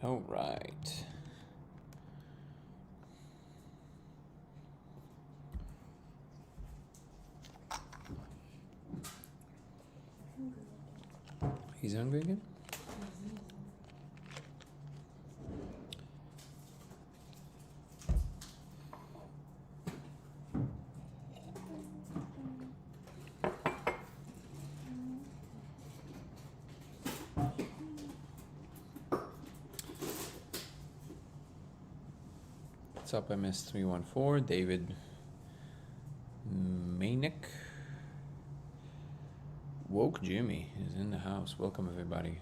All right. He's hungry again? What's up, MS314? David Manick. Woke Jimmy is in the house. Welcome, everybody.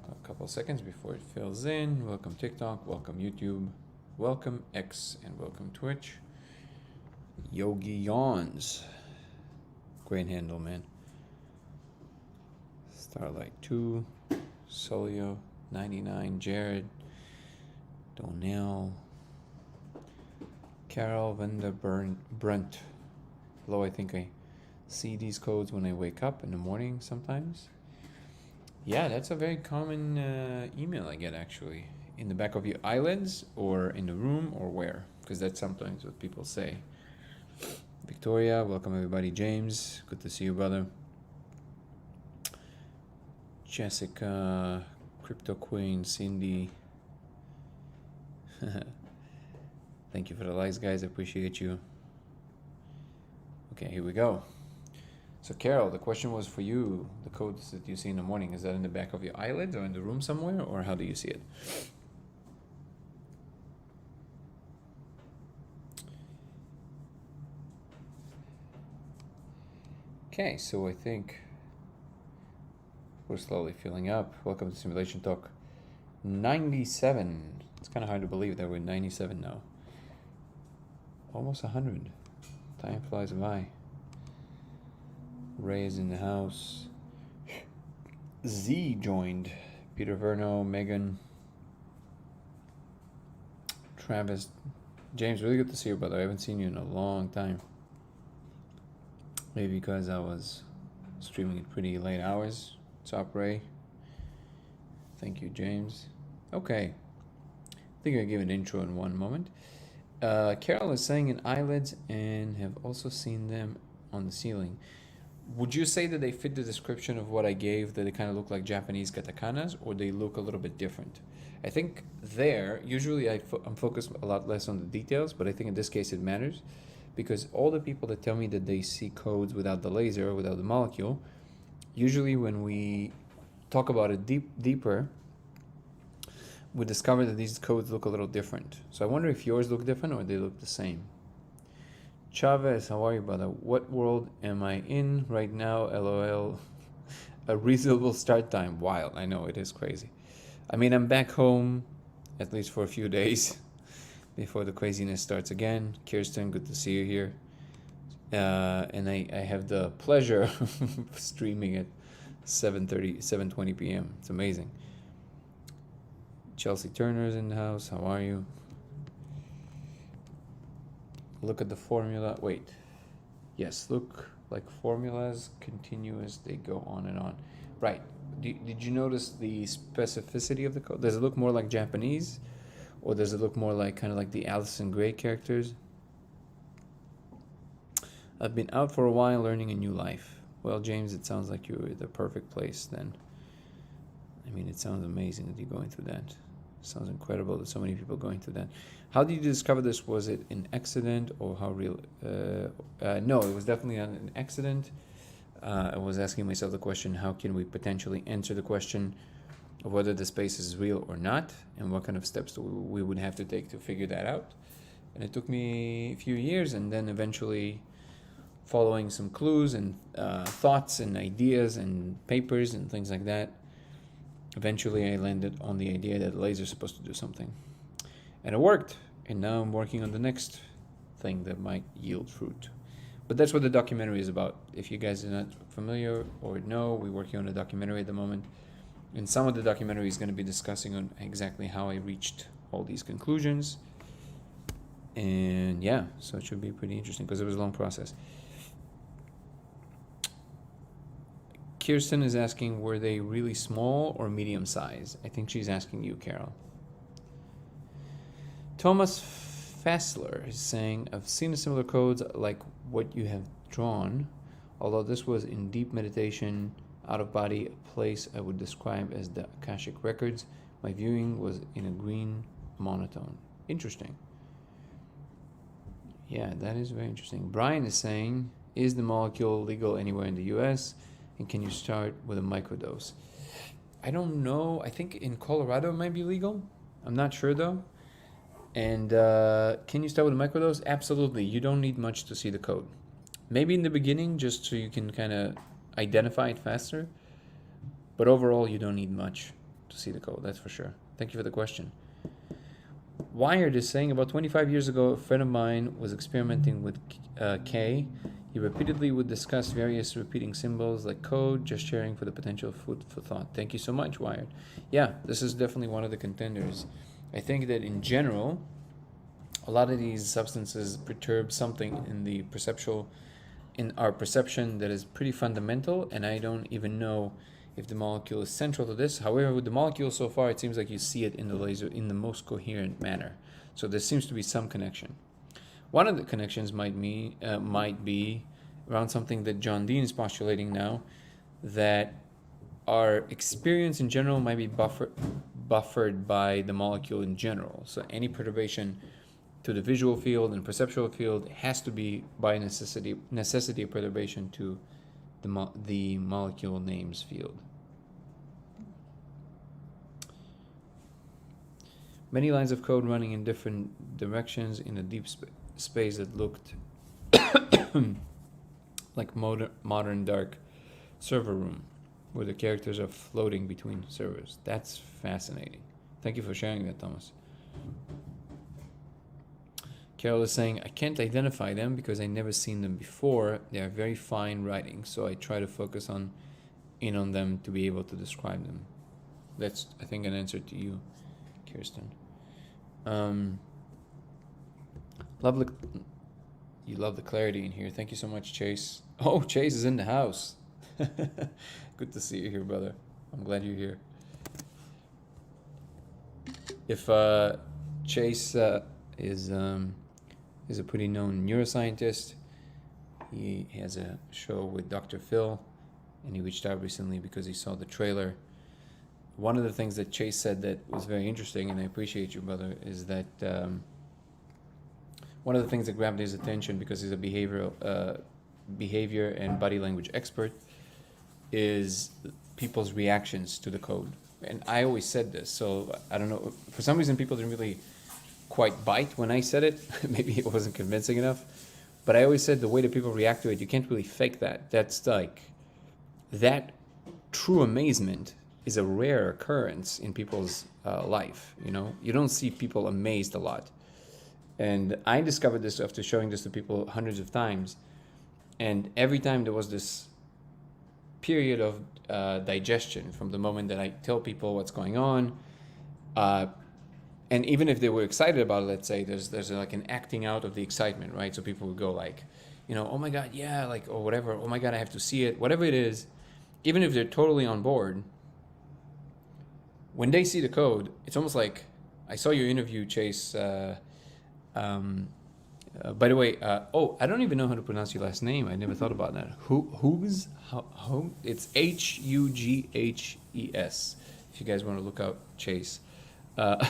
A couple seconds before it fills in. Welcome TikTok, welcome YouTube, welcome X, and welcome Twitch. Yogi Yawns. Great handle, man. Starlight 2, Solio 99, Jared, Donnell, Carol Vender Brunt. Hello, I think I see these codes when I wake up in the morning sometimes. Yeah, that's a very common email I get, actually. In the back of your eyelids, or in the room, or where? Because that's sometimes what people say. Victoria, welcome everybody. James, good to see you, brother. Jessica, Crypto Queen, Cindy. Thank you for the likes, guys. I appreciate you. Okay, here we go. So Carol, the question was for you. The codes that you see in the morning, is that in the back of your eyelids or in the room somewhere, or how do you see it? Okay, so I think we're slowly filling up. Welcome to Simulation Talk 97. It's kind of hard to believe that we're 97 now. Almost 100. Time flies by. Ray is in the house. Z joined. Peter Verno, Megan, Travis, James. Really good to see you, brother. I haven't seen you in a long time. Maybe because I was streaming at pretty late hours. What's up, Ray? Thank you, James. Okay. I think I'll give an intro in one moment. Carol is saying in eyelids and have also seen them on the ceiling. Would you say that they fit the description of what I gave, that they kind of look like Japanese katakanas, or they look a little bit different? I think there, usually I'm focused a lot less on the details, but I think in this case it matters, because all the people that tell me that they see codes without the laser, without the molecule, usually when we talk about it deeper, we discover that these codes look a little different. So I wonder if yours look different or they look the same. Chavez, how are you, brother? What world am I in right now? LOL. A reasonable start time. Wild. I know, it is crazy. I mean, I'm back home, at least for a few days, before the craziness starts again. Kirsten, good to see you here. And I have the pleasure of streaming at 7:20 p.m. It's amazing. Chelsea Turner's in the house. How are you? Look at the formula. Wait. Yes, look like formulas continue as they go on and on. Right. Did you notice the specificity of the code? Does it look more like Japanese? Or does it look more like kind of like the Alison Gray characters? I've been out for a while learning a new life. Well, James, it sounds like you're at the perfect place then. I mean, it sounds amazing that you're going through that. It sounds incredible that so many people are going through that. How did you discover this? Was it an accident or how real? No, it was definitely not an accident. I was asking myself the question, how can we potentially answer the question of whether the space is real or not, and what kind of steps we would have to take to figure that out. And it took me a few years, and then eventually following some clues and thoughts and ideas and papers and things like that, eventually I landed on the idea that laser is supposed to do something. And it worked, and now I'm working on the next thing that might yield fruit. But that's what the documentary is about. If you guys are not familiar or know, we're working on a documentary at the moment. And some of the documentary is going to be discussing on exactly how I reached all these conclusions. And yeah, so it should be pretty interesting because it was a long process. Kirsten is asking, were they really small or medium size? I think she's asking you, Carol. Thomas Fassler is saying, I've seen a similar codes like what you have drawn, although this was in deep meditation, out of body, a place I would describe as the Akashic Records. My viewing was in a green monotone. Interesting. Yeah, that is very interesting. Brian is saying, is the molecule legal anywhere in the US? And can you start with a microdose? I don't know. I think in Colorado it might be legal. I'm not sure though. And can you start with a microdose? Absolutely. You don't need much to see the code. Maybe in the beginning, just so you can kind of identify it faster. But overall, you don't need much to see the code. That's for sure. Thank you for the question. Wired is saying, about 25 years ago, a friend of mine was experimenting with K. He repeatedly would discuss various repeating symbols like code, just sharing for the potential food for thought. Thank you so much, Wired. Yeah, this is definitely one of the contenders. I think that in general, a lot of these substances perturb something in our perception that is pretty fundamental, and I don't even know if the molecule is central to this. However, with the molecule so far, it seems like you see it in the laser in the most coherent manner. So there seems to be some connection. One of the connections might be around something that John Dean is postulating now, that our experience in general might be buffered by the molecule in general. So any perturbation to the visual field and perceptual field has to be by necessity a perturbation to the molecule names field. Many lines of code running in different directions in a deep space that looked like modern dark server room where the characters are floating between servers. That's fascinating. Thank you for sharing that, Thomas. Carol is saying, I can't identify them because I've never seen them before. They are very fine writing, so I try to focus in on them to be able to describe them. That's, I think, an answer to you, Kirsten. You love the clarity in here. Thank you so much, Chase. Oh, Chase is in the house. Good to see you here, brother. I'm glad you're here. If Chase is a pretty known neuroscientist. He has a show with Dr. Phil, and he reached out recently because he saw the trailer. One of the things that Chase said that was very interesting, and I appreciate you, brother, is that one of the things that grabbed his attention, because he's a behavior and body language expert, is people's reactions to the code. And I always said this, so I don't know, for some reason people didn't really quite bite when I said it. Maybe it wasn't convincing enough, but I always said the way that people react to it, you can't really fake that. That's like, that true amazement is a rare occurrence in people's life. You know, you don't see people amazed a lot. And I discovered this after showing this to people hundreds of times, and every time there was this period of digestion from the moment that I tell people what's going on, and even if they were excited about it, let's say there's like an acting out of the excitement, right? So people would go like, you know, oh my God, yeah, like, or whatever, oh my God, I have to see it, whatever it is, even if they're totally on board, when they see the code, it's almost like, I saw your interview, Chase, by the way, I don't even know how to pronounce your last name. I never thought about that. Hugs? It's Hughhes, if you guys want to look up Chase. But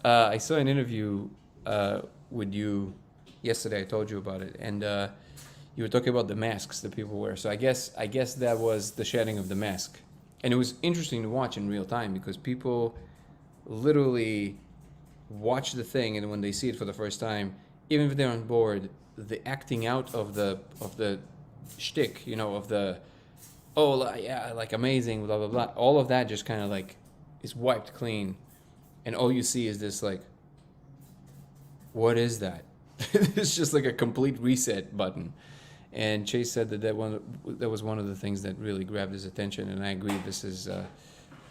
I saw an interview with you yesterday. I told you about it, and you were talking about the masks that people wear. So I guess that was the shedding of the mask, and it was interesting to watch in real time because people literally watch the thing, and when they see it for the first time, even if they're on board, the acting out of the shtick, you know, of the yeah, like amazing, blah blah blah, all of that just kind of like is wiped clean, and all you see is this like, what is that? It's just like a complete reset button. And Chase said that was one of the things that really grabbed his attention, and I agree. This is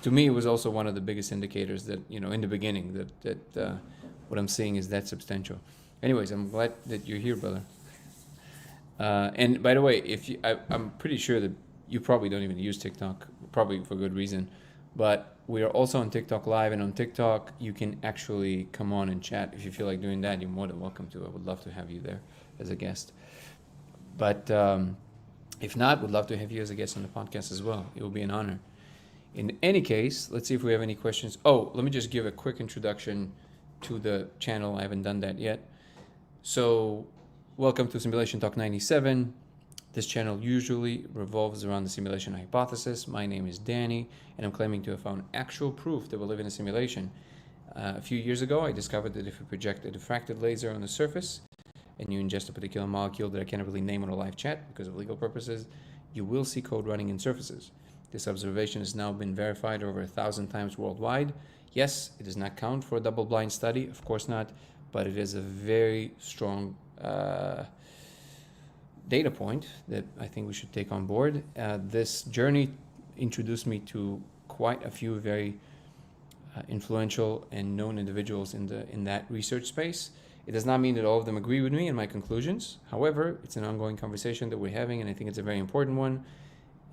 to me, it was also one of the biggest indicators that, you know, in the beginning that what I'm seeing is that substantial. Anyways, I'm glad that you're here, brother. And by the way, I'm pretty sure that you probably don't even use TikTok, probably for good reason. But we are also on TikTok Live, and on TikTok, you can actually come on and chat. If you feel like doing that, you're more than welcome to. I would love to have you there as a guest. But if not, would love to have you as a guest on the podcast as well. It will be an honor. In any case, let's see if we have any questions. Oh, let me just give a quick introduction to the channel. I haven't done that yet. So, welcome to Simulation Talk 97. This channel usually revolves around the simulation hypothesis. My name is Danny, and I'm claiming to have found actual proof that we live in a simulation. A few years ago, I discovered that if you project a diffracted laser on the surface, and you ingest a particular molecule that I cannot really name on a live chat because of legal purposes, you will see code running in surfaces. This observation has now been verified over 1,000 times worldwide. Yes, it does not count for a double-blind study, of course not, but it is a very strong data point that I think we should take on board. This journey introduced me to quite a few very influential and known individuals in that research space. It does not mean that all of them agree with me and my conclusions. However, it's an ongoing conversation that we're having, and I think it's a very important one.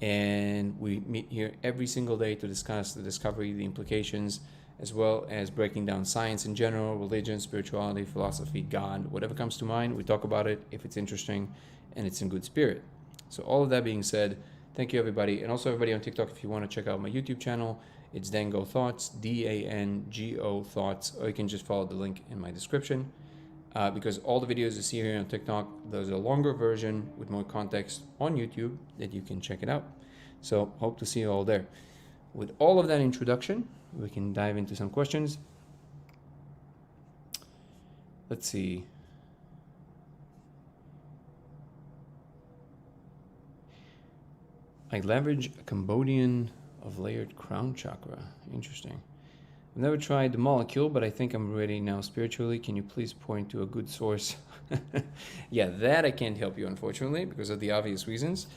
And we meet here every single day to discuss the discovery, the implications, as well as breaking down science in general, religion, spirituality, philosophy, God, whatever comes to mind. We talk about it if it's interesting and it's in good spirit. So all of that being said, thank you everybody. And also everybody on TikTok, if you want to check out my YouTube channel, it's Dango Thoughts, DANGO Thoughts, or you can just follow the link in my description. Because all the videos you see here on TikTok, there's a longer version with more context on YouTube that you can check it out. So hope to see you all there. With all of that introduction, we can dive into some questions. Let's see. I leverage a Cambodian of layered crown chakra. Interesting. I've never tried the molecule, but I think I'm ready now spiritually. Can you please point to a good source? Yeah, that I can't help you, unfortunately, because of the obvious reasons.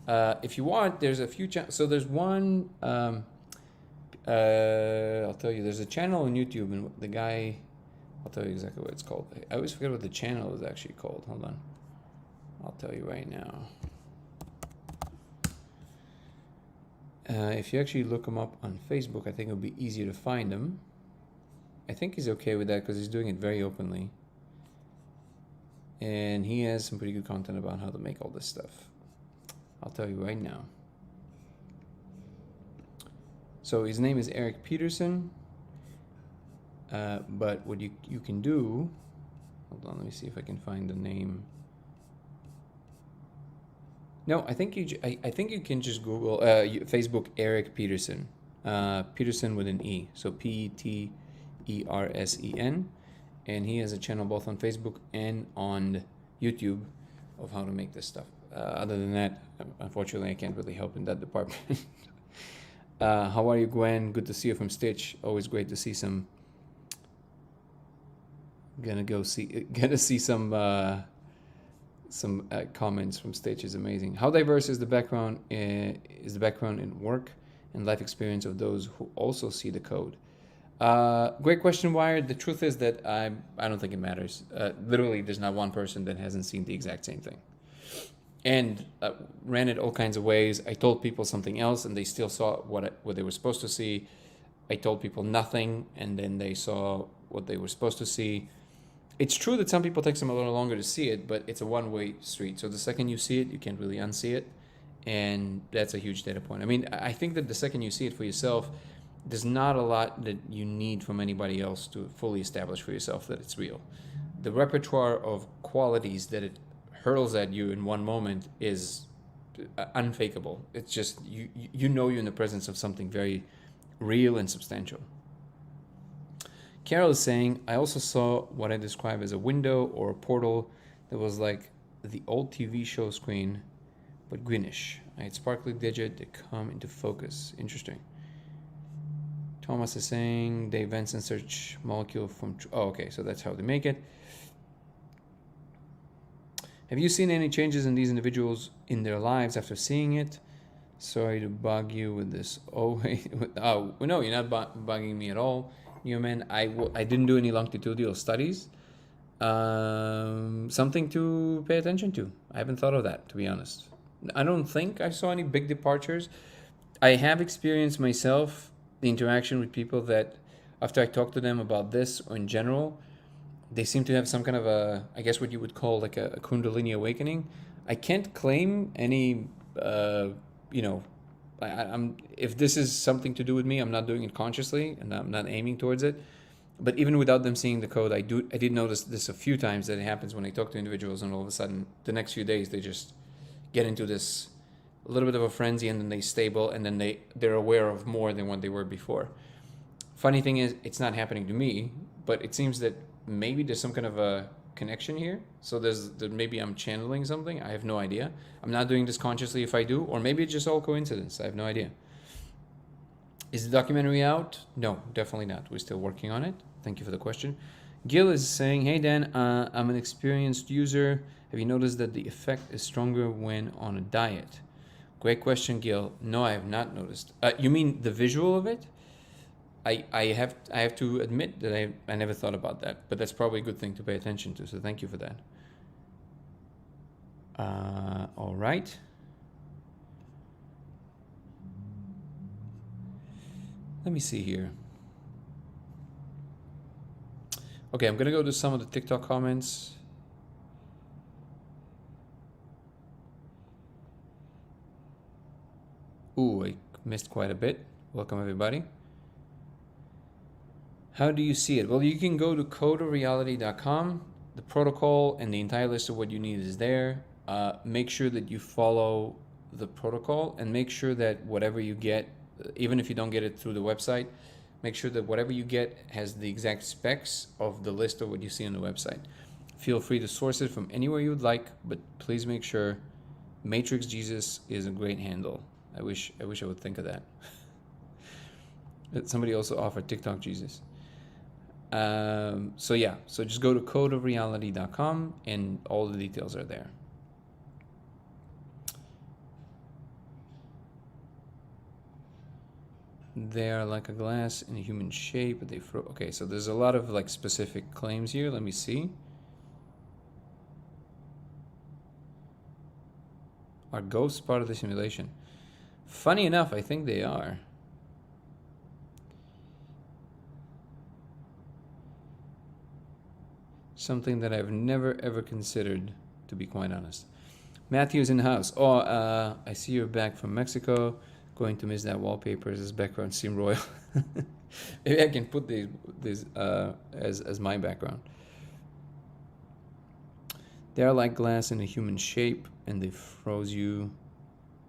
If you want, there's a few so there's one, I'll tell you, there's a channel on YouTube, and the guy, I'll tell you exactly what it's called. I always forget what the channel is actually called. Hold on. I'll tell you right now. If you actually look him up on Facebook, I think it'll be easier to find him. I think he's okay with that because he's doing it very openly. And he has some pretty good content about how to make all this stuff. I'll tell you right now. So his name is Eric Peterson. But what you can do, hold on, let me see if I can find the name. No, I think you can just Google Facebook Eric Peterson, Peterson with an E, so Petersen, and he has a channel both on Facebook and on YouTube of how to make this stuff. Other than that, unfortunately, I can't really help in that department. How are you, Gwen? Good to see you from Stitch. Always great to see some. Gonna see some comments from Stitch is amazing. How diverse is the background in work and life experience of those who also see the code? Great question, Wired. The truth is that I don't think it matters. Literally, there's not one person that hasn't seen the exact same thing. And ran it all kinds of ways. I told people something else, and they still saw what they were supposed to see. I told people nothing, and then they saw what they were supposed to see. It's true that some people take them a little longer to see it, but it's a one-way street. So the second you see it, you can't really unsee it. And that's a huge data point. I mean, I think that the second you see it for yourself, there's not a lot that you need from anybody else to fully establish for yourself that it's real. The repertoire of qualities that it hurls at you in one moment is unfakeable. It's just, you know you're in the presence of something very real and substantial. Carol is saying, I also saw what I describe as a window or a portal that was like the old TV show screen, but greenish. I had sparkly digit that come into focus. Interesting. Thomas is saying, Dave Benson search molecule from... Oh, okay, so that's how they make it. Have you seen any changes in these individuals in their lives after seeing it? Sorry to bug you with this. Oh, oh no, you're not bugging me at all. Newman, I didn't do any longitudinal studies. Something to pay attention to. I haven't thought of that, to be honest. I don't think I saw any big departures. I have experienced myself the interaction with people that after I talk to them about this or in general, they seem to have some kind of a, I guess what you would call like a Kundalini awakening. I can't claim any, you know, I'm if this is something to do with me, I'm not doing it consciously and I'm not aiming towards it. But even without them seeing the code, I did notice this a few times that it happens when I talk to individuals, and all of a sudden the next few days they just get into this a little bit of a frenzy, and then they stable, and then they're aware of more than what they were before. Funny thing is, it's not happening to me, but it seems that maybe there's some kind of a connection here. So maybe I'm channeling something. I have no idea. I'm not doing this consciously if I do, or maybe it's just all coincidence. I have no idea. Is the documentary out? No, definitely not. We're still working on it. Thank you for the question. Gil is saying, hey Dan, I'm an experienced user. Have you noticed that the effect is stronger when on a diet? Great question, Gil. No, I have not noticed. You mean the visual of it? I have to admit that I never thought about that, but that's probably a good thing to pay attention to. So thank you for that. All right. Let me see here. Okay, I'm gonna go to some of the TikTok comments. Ooh, I missed quite a bit. Welcome everybody. How do you see it? Well, you can go to codeofreality.com. The protocol and the entire list of what you need is there. Make sure that you follow the protocol and make sure that whatever you get, even if you don't get it through the website, make sure that whatever you get has the exact specs of the list of what you see on the website. Feel free to source it from anywhere you would like, but please make sure Matrix Jesus is a great handle. I wish I would think of that. Somebody also offered TikTok Jesus. So just go to codeofreality.com and all the details are there. They are like a glass in a human shape, but they okay, so there's a lot of like specific claims here. Let me see. Are ghosts part of the simulation? Funny enough, I think they are. Something that I've never ever considered, to be quite honest. Matthew's in the house. Oh, I see you're back from Mexico. Going to miss that wallpaper. This background seem royal. Maybe I can put these as my background. They are like glass in a human shape, and they froze you.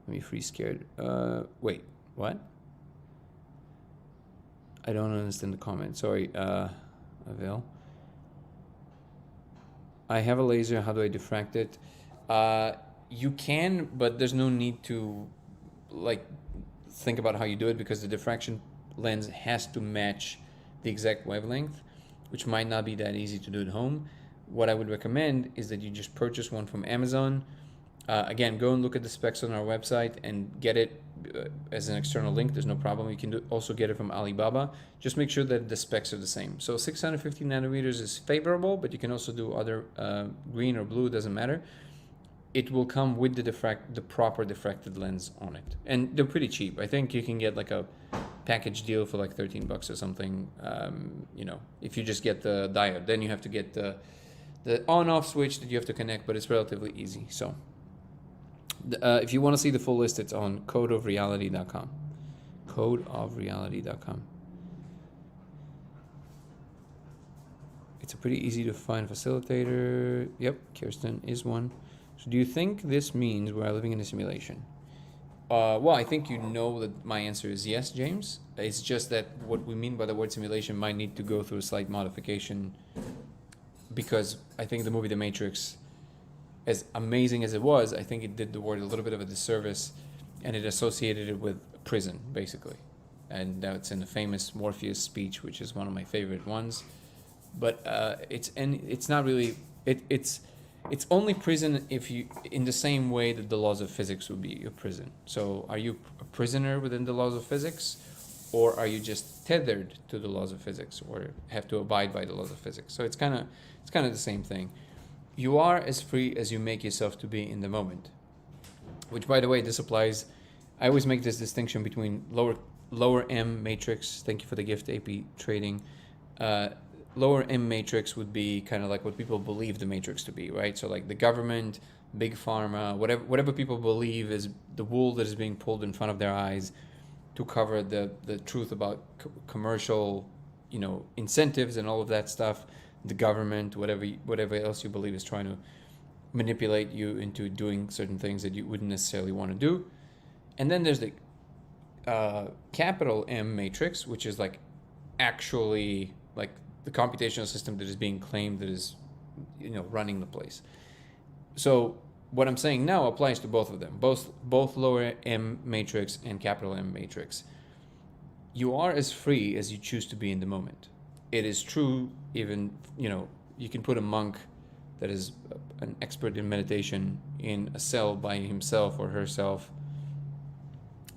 Let me freeze scared. Wait, what? I don't understand the comment. Sorry, Avail. I have a laser. How do I diffract it? You can, but there's no need to like think about how you do it, because the diffraction lens has to match the exact wavelength, which might not be that easy to do at home. What I would recommend is that you just purchase one from Amazon. Again, go and look at the specs on our website and get it as an external link. There's no problem. You can also get it from Alibaba. Just make sure that the specs are the same. So 650 nanometers is favorable, but you can also do other green or blue, doesn't matter. It will come with the proper diffracted lens on it, and they're pretty cheap. I think you can get like a package deal for like $13 or something. If you just get the diode, then you have to get the on-off switch that you have to connect, but it's relatively easy. So if you want to see the full list, it's on codeofreality.com. Codeofreality.com. It's a pretty easy to find facilitator. Yep, Kirsten is one. So do you think this means we are living in a simulation? Well, I think you know that my answer is yes, James. It's just that what we mean by the word simulation might need to go through a slight modification, because I think the movie The Matrix, as amazing as it was, I think it did the word a little bit of a disservice, and it associated it with prison, basically. And that's in the famous Morpheus speech, which is one of my favorite ones. But it's not really, it's only prison if you, in the same way that the laws of physics would be a prison. So are you a prisoner within the laws of physics, or are you just tethered to the laws of physics, or have to abide by the laws of physics? So it's kind of the same thing. You are as free as you make yourself to be in the moment. which, by the way, this applies. I always make this distinction between lower M matrix. Thank you for the gift, AP Trading. Lower M matrix would be kind of like what people believe the matrix to be, right? So like the government, big pharma, whatever people believe is the wool that is being pulled in front of their eyes to cover the truth about commercial, incentives and all of that stuff. The government, whatever else you believe is trying to manipulate you into doing certain things that you wouldn't necessarily want to do. And then there's the capital M matrix, which is like actually like the computational system that is being claimed that is, running the place. So what I'm saying now applies to both of them, both lower M matrix and capital M matrix. You are as free as you choose to be in the moment. It is true, even, you can put a monk that is an expert in meditation in a cell by himself or herself,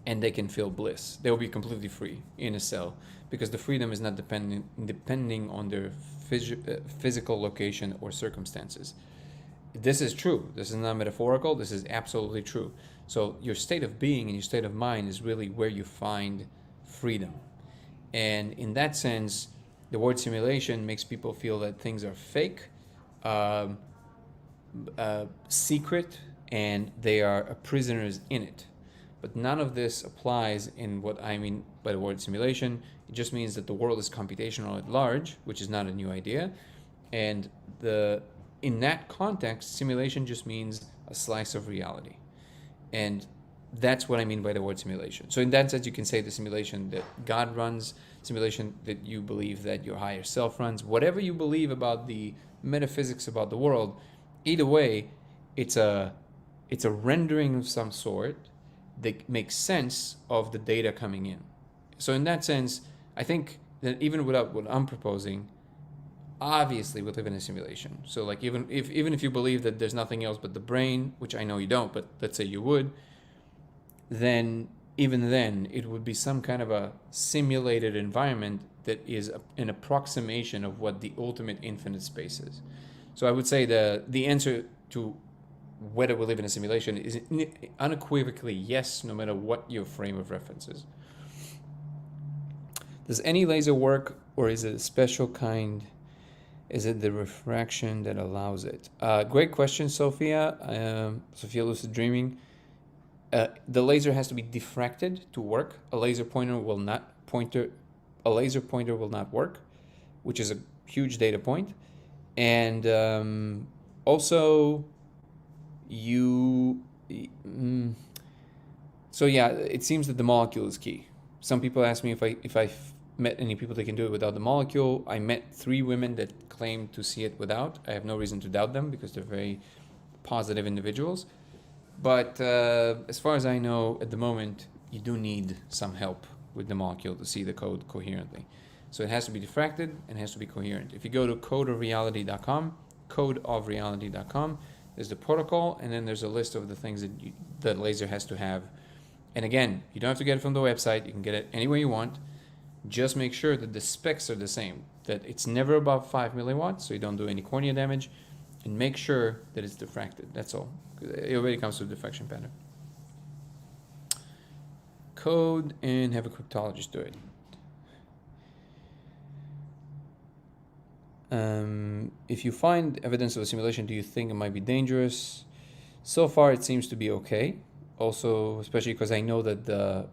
and they can feel bliss. They will be completely free in a cell because the freedom is not depending on their physical location or circumstances. This is true. This is not metaphorical. This is absolutely true. So your state of being and your state of mind is really where you find freedom. And in that sense, the word simulation makes people feel that things are fake, secret, and they are prisoners in it. But none of this applies in what I mean by the word simulation. It just means that the world is computational at large, which is not a new idea. And in that context, simulation just means a slice of reality. And that's what I mean by the word simulation. So in that sense, you can say the simulation that God runs, simulation that you believe that your higher self runs, whatever you believe about the metaphysics about the world, either way, it's a rendering of some sort that makes sense of the data coming in. So in that sense, I think that even without what I'm proposing, obviously we live in a simulation. So like even if you believe that there's nothing else but the brain, which I know you don't, but let's say you would, then even then it would be some kind of a simulated environment that is an approximation of what the ultimate infinite space is. So I would say the answer to whether we live in a simulation is unequivocally yes, no matter what your frame of reference is. Does any laser work, or is it a special kind? Is it the refraction that allows it? Great question, Sophia. Sophia Lucid Dreaming. The laser has to be diffracted to work. A laser pointer will not work, which is a huge data point. And also, so yeah, it seems that the molecule is key. Some people ask me if I've met any people that can do it without the molecule. I met 3 women that claim to see it without. I have no reason to doubt them because they're very positive individuals. But as far as I know, at the moment, you do need some help with the molecule to see the code coherently. So it has to be diffracted and has to be coherent. If you go to codeofreality.com, there's the protocol, and then there's a list of the things that the laser has to have. And again, you don't have to get it from the website. You can get it anywhere you want. Just make sure that the specs are the same, that it's never above 5 milliwatts, so you don't do any cornea damage, and make sure that it's diffracted. That's all. It already comes with diffraction pattern. Code and have a cryptologist do it. If you find evidence of a simulation, do you think it might be dangerous? So far, it seems to be okay. Also, especially because I know that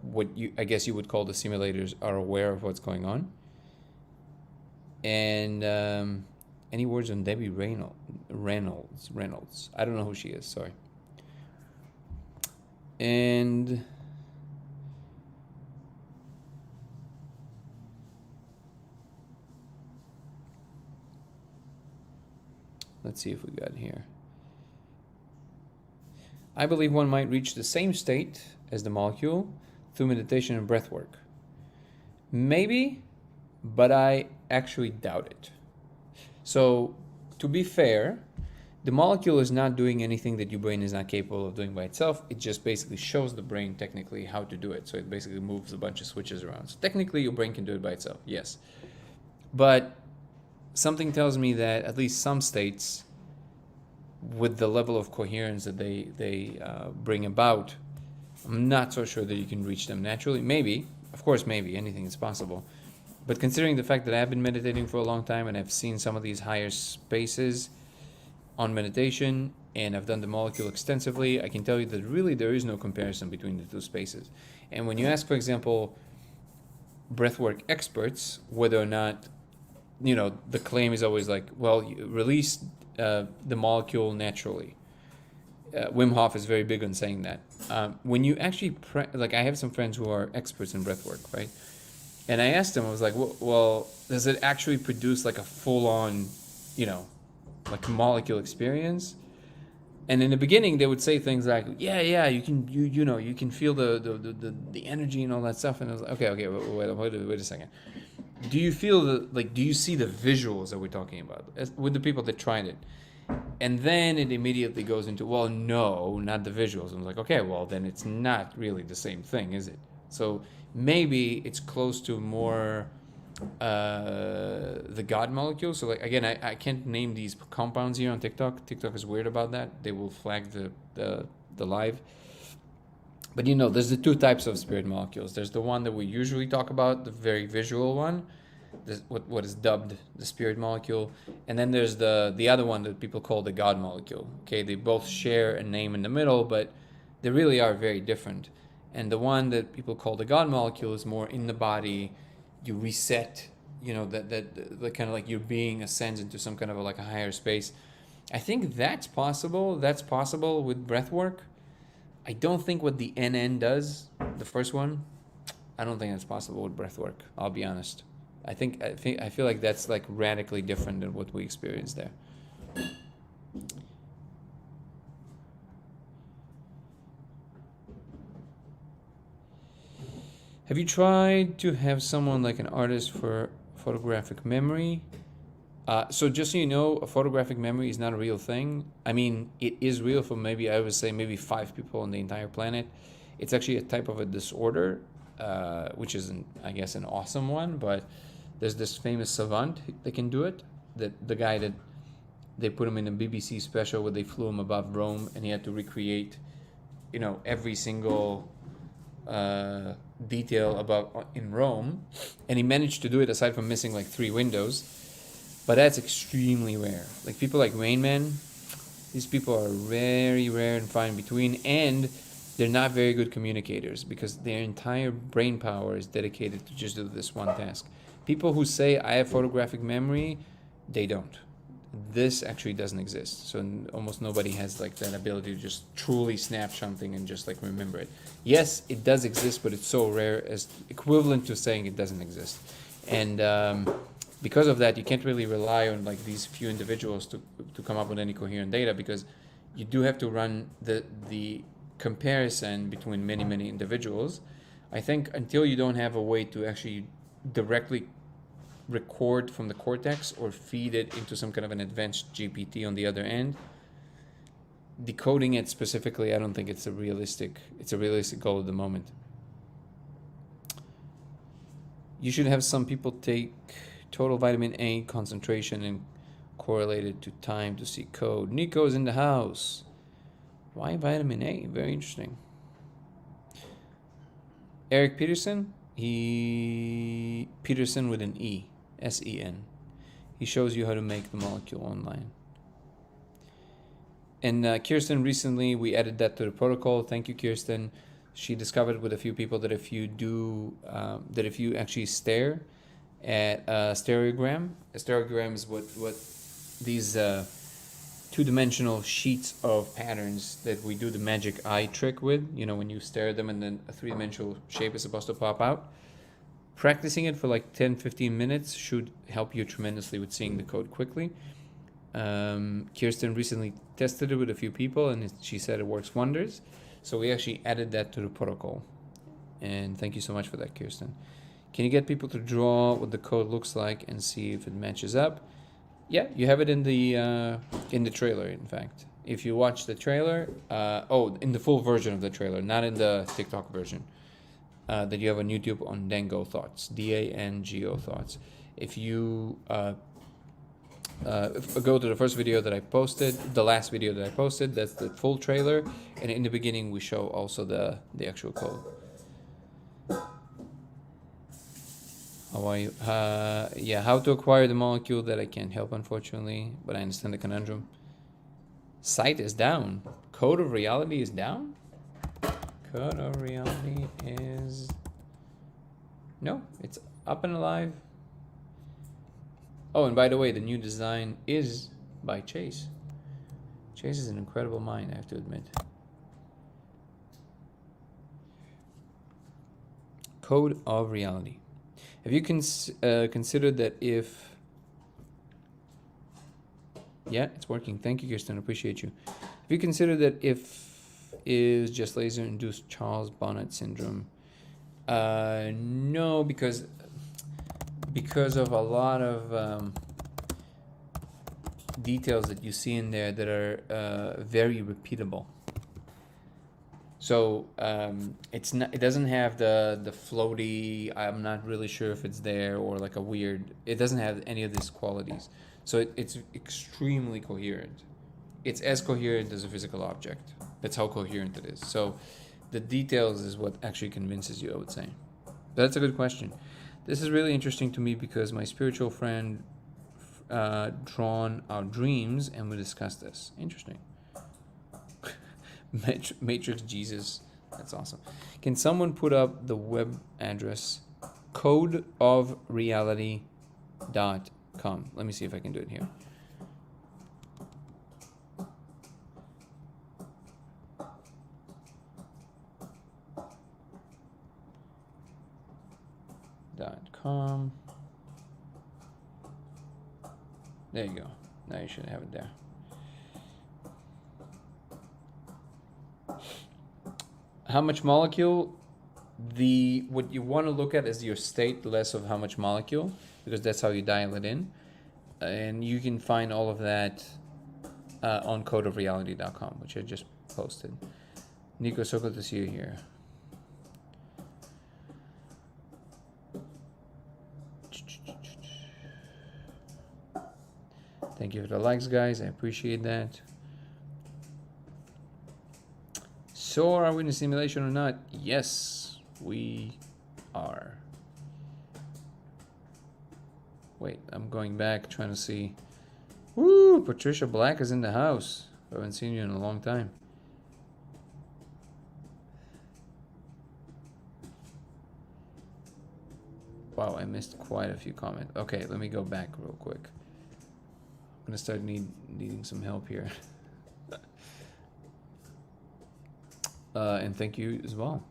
I guess you would call the simulators are aware of what's going on. And any words on Debbie Reynolds? I don't know who she is. Sorry. And let's see if we got here. I believe one might reach the same state as the molecule through meditation and breath work. Maybe, but I actually doubt it. So, to be fair, the molecule is not doing anything that your brain is not capable of doing by itself. It just basically shows the brain technically how to do it. So it basically moves a bunch of switches around. So technically your brain can do it by itself, yes. But something tells me that at least some states with the level of coherence that they bring about, I'm not so sure that you can reach them naturally. Maybe, of course, maybe anything is possible. But considering the fact that I've been meditating for a long time and I've seen some of these higher spaces on meditation and I've done the molecule extensively, I can tell you that really there is no comparison between the two spaces. And when you ask, for example, breathwork experts whether or not, the claim is always like, well, you release the molecule naturally. Wim Hof is very big on saying that. When you actually, I have some friends who are experts in breathwork, right? And I asked them, I was like, well, does it actually produce like a full-on, like molecule experience? And in the beginning, they would say things like, yeah, you can, you can feel the energy and all that stuff. And I was like, okay, wait a second. Do you feel do you see the visuals that we're talking about with the people that tried it? And then it immediately goes into, well, no, not the visuals. I was like, okay, well, then it's not really the same thing, is it? So maybe it's close to more the God molecule. So again, I can't name these compounds here on TikTok. TikTok is weird about that. They will flag the live. But there's the two types of spirit molecules. There's the one that we usually talk about, the very visual one, what is dubbed the spirit molecule, and then there's the other one that people call the God molecule. Okay, they both share a name in the middle, but they really are very different. And the one that people call the God molecule is more in the body. You reset, that kind of like your being ascends into some kind of a higher space. I think that's possible. That's possible with breath work. I don't think what the NN does, the first one, I don't think that's possible with breath work. I'll be honest. I feel like that's radically different than what we experience there. Have you tried to have someone like an artist for photographic memory? So just so you know, a photographic memory is not a real thing. I mean, it is real for maybe 5 people on the entire planet. It's actually a type of a disorder, which is, I guess, an awesome one. But there's this famous savant that can do it. The guy that they put him in a BBC special where they flew him above Rome and he had to recreate, every single detail about in Rome, and he managed to do it aside from missing 3 windows. But that's extremely rare. People like Rain Man, these people are very rare and far in between, and they're not very good communicators because their entire brain power is dedicated to just do this one task. People who say, I have photographic memory, they don't. This actually doesn't exist. So almost nobody has that ability to just truly snap something and just remember it. Yes, it does exist, but it's so rare as equivalent to saying it doesn't exist. And because of that, you can't really rely on these few individuals to come up with any coherent data, because you do have to run the comparison between many individuals. I think until you don't have a way to actually directly record from the cortex or feed it into some kind of an advanced GPT on the other end, decoding it specifically, I don't think it's a realistic goal at the moment. You should have some people take total vitamin A concentration and correlate it to time to see code. Nico's in the house. Why vitamin A? Very interesting. Eric Peterson, Peterson with an E, S-E-N. He shows you how to make the molecule online. And Kirsten, recently we added that to the protocol. Thank you, Kirsten. She discovered with a few people that if you actually stare at a stereogram is what these two-dimensional sheets of patterns that we do the magic eye trick with, when you stare at them and then a three-dimensional shape is supposed to pop out. Practicing it for 10-15 minutes should help you tremendously with seeing the code quickly. Kirsten recently tested it with a few people and she said it works wonders. So we actually added that to the protocol. And thank you so much for that, Kirsten. Can you get people to draw what the code looks like and see if it matches up? Yeah, you have it in the trailer, in fact. If you watch the trailer, in the full version of the trailer, not in the TikTok version, that you have on YouTube on Dango Thoughts, D-A-N-G-O Thoughts. If you go to the first video that I posted, the last video that I posted. That's the full trailer, and in the beginning we show also the actual code. How are you? Yeah, how to acquire the molecule that I can't help, unfortunately, but I understand the conundrum. Site is down. Code of reality is down? Code of reality is... No, it's up and alive. Oh, and by the way, the new design is by Chase. Chase is an incredible mind, I have to admit. Code of reality. Have you considered that if... Yeah, it's working. Thank you, Kirsten. Appreciate you. Have you considered that if is just laser-induced Charles Bonnet syndrome? No, because of a lot of details that you see in there that are very repeatable. So it's not. It doesn't have the floaty. I'm not really sure if it's there, or like a weird. It doesn't have any of these qualities. So it's extremely coherent. It's as coherent as a physical object. That's how coherent it is. So the details is what actually convinces you, I would say. That's a good question. This is really interesting to me because my spiritual friend drawn our dreams, and we discussed this. Interesting. Matrix Jesus. That's awesome. Can someone put up the web address codeofreality.com? Let me see if I can do it here. .com. There you go. Now you should have it there. How much molecule? What you want to look at is your state, less of how much molecule, because that's how you dial it in. And you can find all of that on codeofreality.com, which I just posted. Nico, so good to see you here. Thank you for the likes, guys. I appreciate that. So, are we in a simulation or not? Yes, we are. Wait, I'm going back, trying to see. Woo! Patricia Black is in the house. I haven't seen you in a long time. Wow, I missed quite a few comments. Okay, let me go back real quick. I'm gonna start needing some help here. And thank you as well.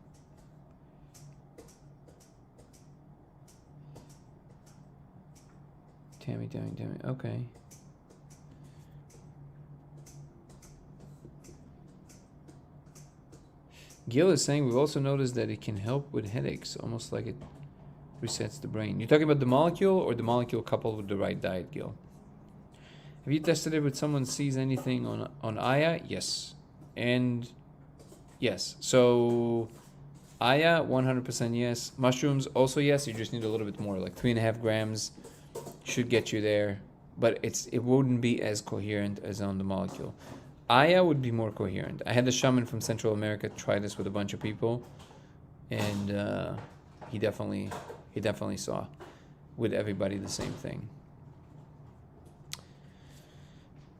Tammy. Okay. Gil is saying we've also noticed that it can help with headaches, almost like it resets the brain. You're talking about the molecule or the molecule coupled with the right diet, Gil? Have you tested it with someone sees anything on Aya? Yes. And yes. So Aya, 100% yes. Mushrooms, also yes. You just need a little bit more, like 3.5 grams should get you there. But it wouldn't be as coherent as on the molecule. Aya would be more coherent. I had the shaman from Central America try this with a bunch of people, and he definitely saw with everybody the same thing.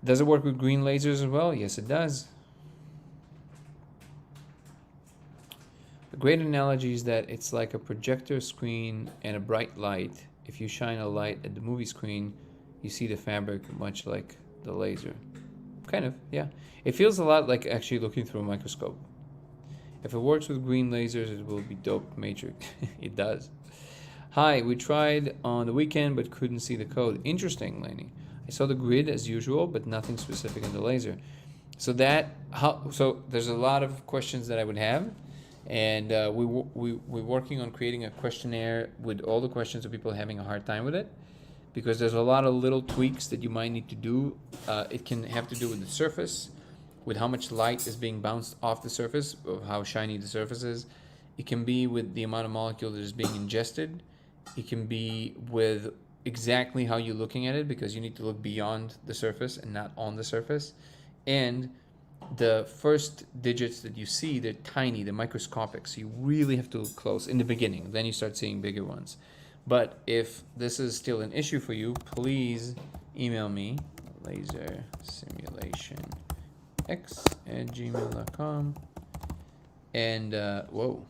Does it work with green lasers as well? Yes, it does. A great analogy is that it's like a projector screen and a bright light. If you shine a light at the movie screen, you see the fabric much like the laser. Kind of, yeah. It feels a lot like actually looking through a microscope. If it works with green lasers, it will be dope, Matrix. It does. Hi, we tried on the weekend but couldn't see the code. Interesting, Laney. I saw the grid as usual, but nothing specific in the laser. So there's a lot of questions that I would have, and we're working on creating a questionnaire with all the questions of people having a hard time with it, because there's a lot of little tweaks that you might need to do. It can have to do with the surface, with how much light is being bounced off the surface, of how shiny the surface is. It can be with the amount of molecule that is being ingested. It can be with exactly how you're looking at it, because you need to look beyond the surface and not on the surface. And the first digits that you see, they're tiny, they're microscopic, so you really have to look close in the beginning. Then you start seeing bigger ones. But if this is still an issue for you, please email me, lasersimulationx@gmail.com. And whoa,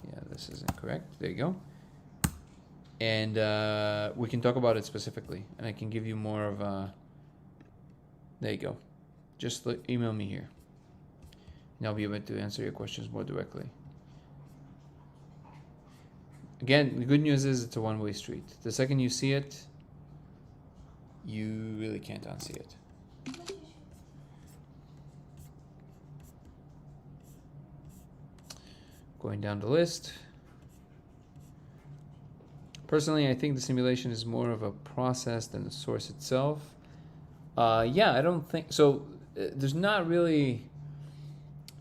yeah, this isn't correct. There you go. And we can talk about it specifically, and I can give you more of a. There you go. Just email me here, and I'll be able to answer your questions more directly. Again, the good news is it's a one-way street. The second you see it, you really can't unsee it. Going down the list. Personally, I think the simulation is more of a process than the source itself. Yeah, I don't think so. There's not really.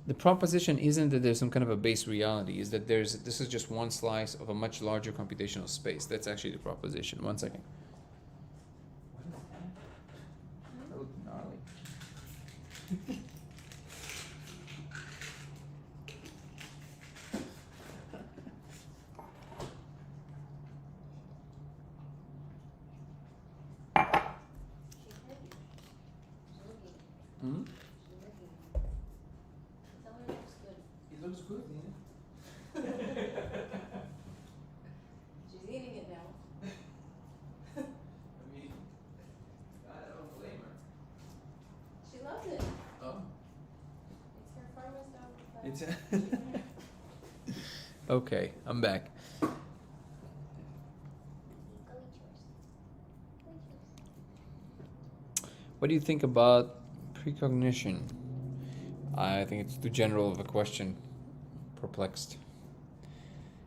The proposition isn't that there's some kind of a base reality. Is that this is just one slice of a much larger computational space. That's actually the proposition. One second. What is that? That looked gnarly. Hmm? It looks good, yeah. She's eating it now. I mean, I don't blame her. She loves it. Oh. It's her farmer's dog. Okay, I'm back. What do you think about precognition? I think it's too general of a question. Perplexed.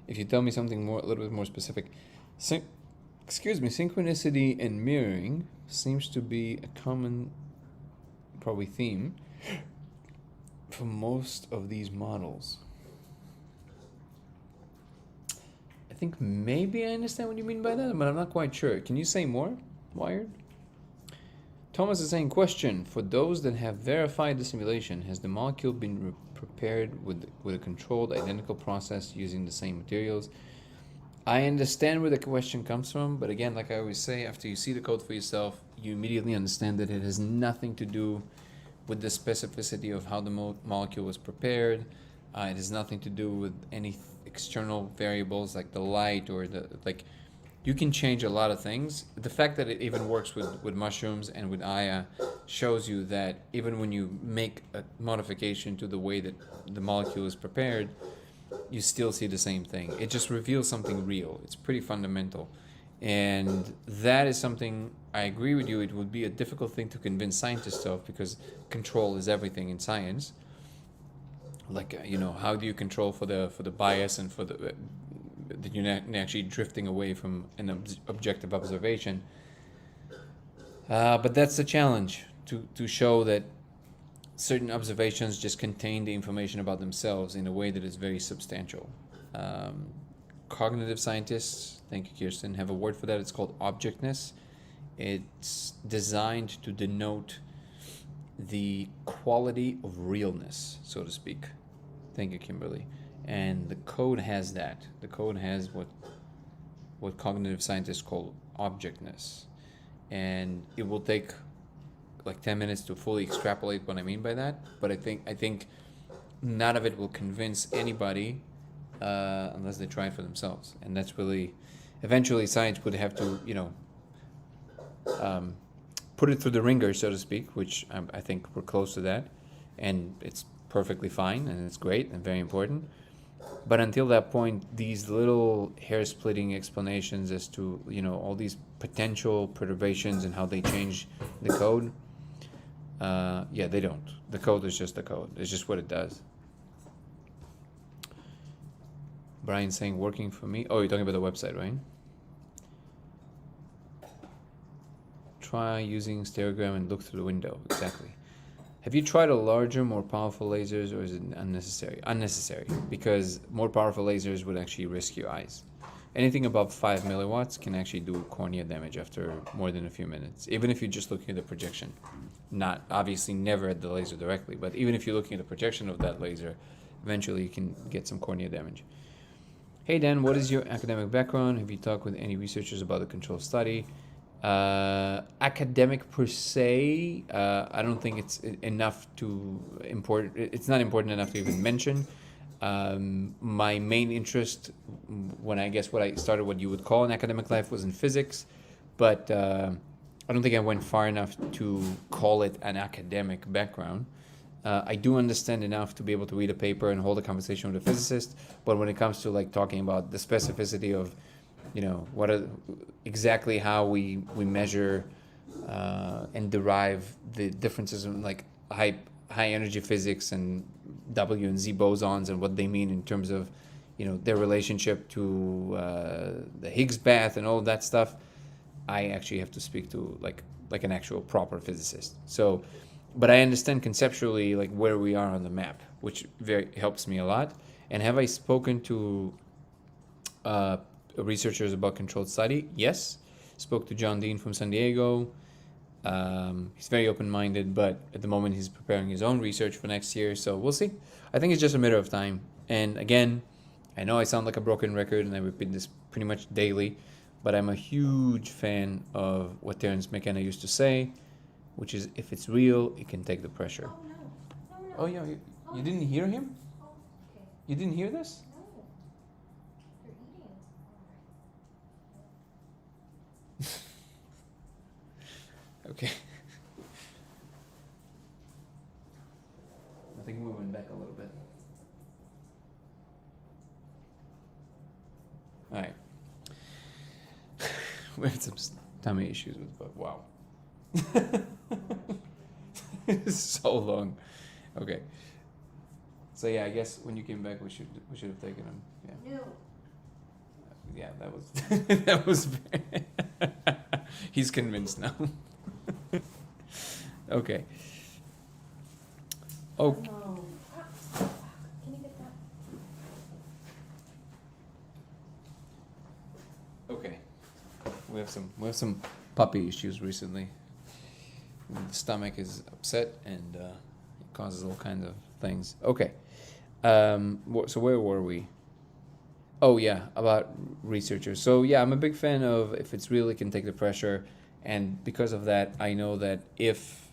If you tell me something a little bit more specific. Synchronicity and mirroring seems to be a common, probably theme for most of these models. I think maybe I understand what you mean by that, but I'm not quite sure. Can you say more, Wired? Thomas is saying, question, for those that have verified the simulation, has the molecule been prepared with a controlled identical process using the same materials? I understand where the question comes from, but again, like I always say, after you see the code for yourself, you immediately understand that it has nothing to do with the specificity of how the molecule was prepared. It has nothing to do with any external variables like the light or you can change a lot of things. The fact that it even works with mushrooms and with Aya shows you that even when you make a modification to the way that the molecule is prepared, you still see the same thing. It just reveals something real. It's pretty fundamental. And that is something, I agree with you, it would be a difficult thing to convince scientists of, because control is everything in science. How do you control for the bias and for that you're not actually drifting away from an objective observation. But that's the challenge, to show that certain observations just contain the information about themselves in a way that is very substantial. Cognitive scientists, thank you, Kirsten, have a word for that. It's called objectness. It's designed to denote the quality of realness, so to speak. Thank you, Kimberly. And the code has that. The code has what cognitive scientists call objectness. And it will take like 10 minutes to fully extrapolate what I mean by that. But I think none of it will convince anybody unless they try it for themselves. And that's really, eventually science would have to, put it through the ringer, so to speak, which I think we're close to that. And it's perfectly fine, and it's great and very important. But until that point, these little hair-splitting explanations as to, all these potential perturbations and how they change the code, they don't. The code is just the code. It's just what it does. Brian's saying, working for me. Oh, you're talking about the website, right? Try using stereogram and look through the window. Exactly. Have you tried a larger, more powerful lasers, or is it unnecessary? Unnecessary, because more powerful lasers would actually risk your eyes. anything above 5 milliwatts can actually do cornea damage after more than a few minutes, even if you're just looking at the projection. Not obviously never at the laser directly, but even if you're looking at the projection of that laser, eventually you can get some cornea damage. Hey Dan, what is your academic background? Have you talked with any researchers about the control study? Academic per se, I don't think it's enough to important. It's not important enough to even mention. My main interest, when I guess what I started, what you would call an academic life, was in physics, but I don't think I went far enough to call it an academic background. I do understand enough to be able to read a paper and hold a conversation with a physicist, but when it comes to like talking about the specificity of, what are exactly how we measure and derive the differences in like high energy physics and W and Z bosons and what they mean in terms of their relationship to the Higgs bath and all of that stuff, I actually have to speak to like an actual proper physicist. So, but I understand conceptually like where we are on the map, which very helps me a lot. And have I spoken to researchers about controlled study? Yes. Spoke to John Dean from San Diego. He's very open-minded, but at the moment he's preparing his own research for next year, so we'll see. I think it's just a matter of time. And again, I know I sound like a broken record and I repeat this pretty much daily, but I'm a huge fan of what Terence McKenna used to say, which is if it's real, it can take the pressure. Oh, no. No. Oh yeah, you didn't hear him? Oh, okay. You didn't hear this? No. You're eating. Okay. I think moving back a little bit. All right. We had some tummy issues with, but wow. It's so long. Okay. So yeah, I guess when you came back, we should have taken him. Yeah. No. Yeah, that was that was. He's convinced now. Okay. Oh. No. Can you get that? Okay. We have some puppy issues recently. The stomach is upset and it causes all kinds of things. Okay. So where were we? Oh yeah, about researchers. So yeah, I'm a big fan of if it's real, it can take the pressure, and because of that, I know that if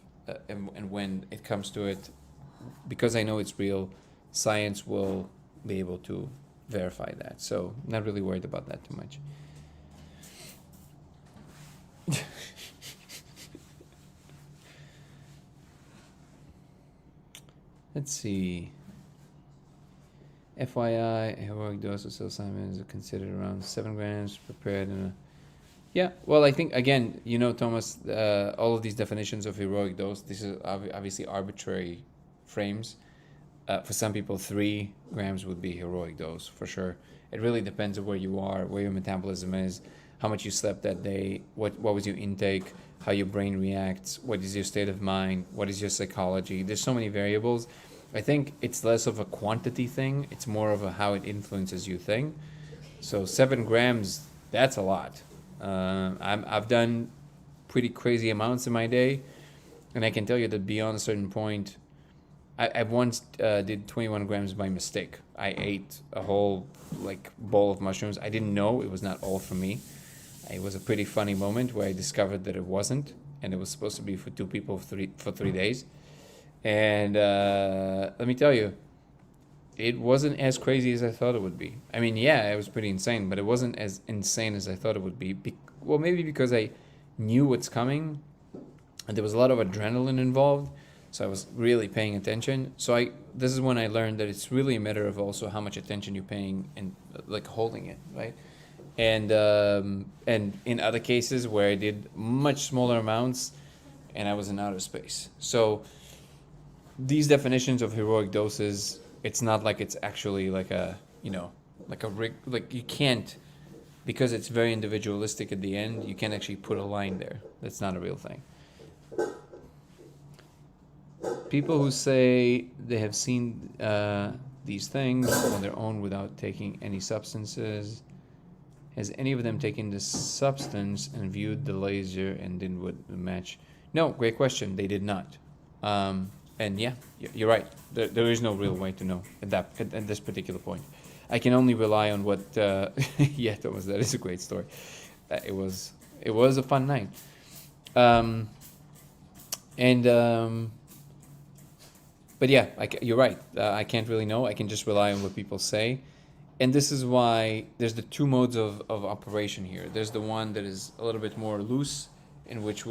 and when it comes to it, because I know it's real, science will be able to verify that. So not really worried about that too much. Let's see. FYI, a heroic dose of psilocybin is considered around 7 grams prepared in a... Yeah, well, I think, again, Thomas, all of these definitions of heroic dose, this is obviously arbitrary frames. For some people, 3 grams would be heroic dose, for sure. It really depends on where you are, where your metabolism is, how much you slept that day, what was your intake, how your brain reacts, what is your state of mind, what is your psychology. There's so many variables. I think it's less of a quantity thing. It's more of a how it influences you thing. So 7 grams, that's a lot. I've done pretty crazy amounts in my day, and I can tell you that beyond a certain point, I once did 21 grams by mistake. I ate a whole bowl of mushrooms. I didn't know it was not all for me. It was a pretty funny moment where I discovered that it wasn't, and it was supposed to be for 2 people for 3 days. And let me tell you, it wasn't as crazy as I thought it would be. I mean, yeah, it was pretty insane, but it wasn't as insane as I thought it would be. Well, maybe because I knew what's coming, and there was a lot of adrenaline involved, so I was really paying attention. So this is when I learned that it's really a matter of also how much attention you're paying and holding it, right? And in other cases where I did much smaller amounts, and I was in outer space. So these definitions of heroic doses, it's not like it's actually you can't, because it's very individualistic at the end, you can't actually put a line there. That's not a real thing. People who say they have seen these things on their own without taking any substances Has any of them taken the substance and viewed the laser and didn't would match? No, great question. They did not. And yeah, you're right. There is no real way to know at this particular point. I can only rely on what. Yeah, Thomas, that is a great story. It was a fun night. But yeah, you're right. I can't really know. I can just rely on what people say. And this is why there's the two modes of operation here. There's the one that is a little bit more loose, in which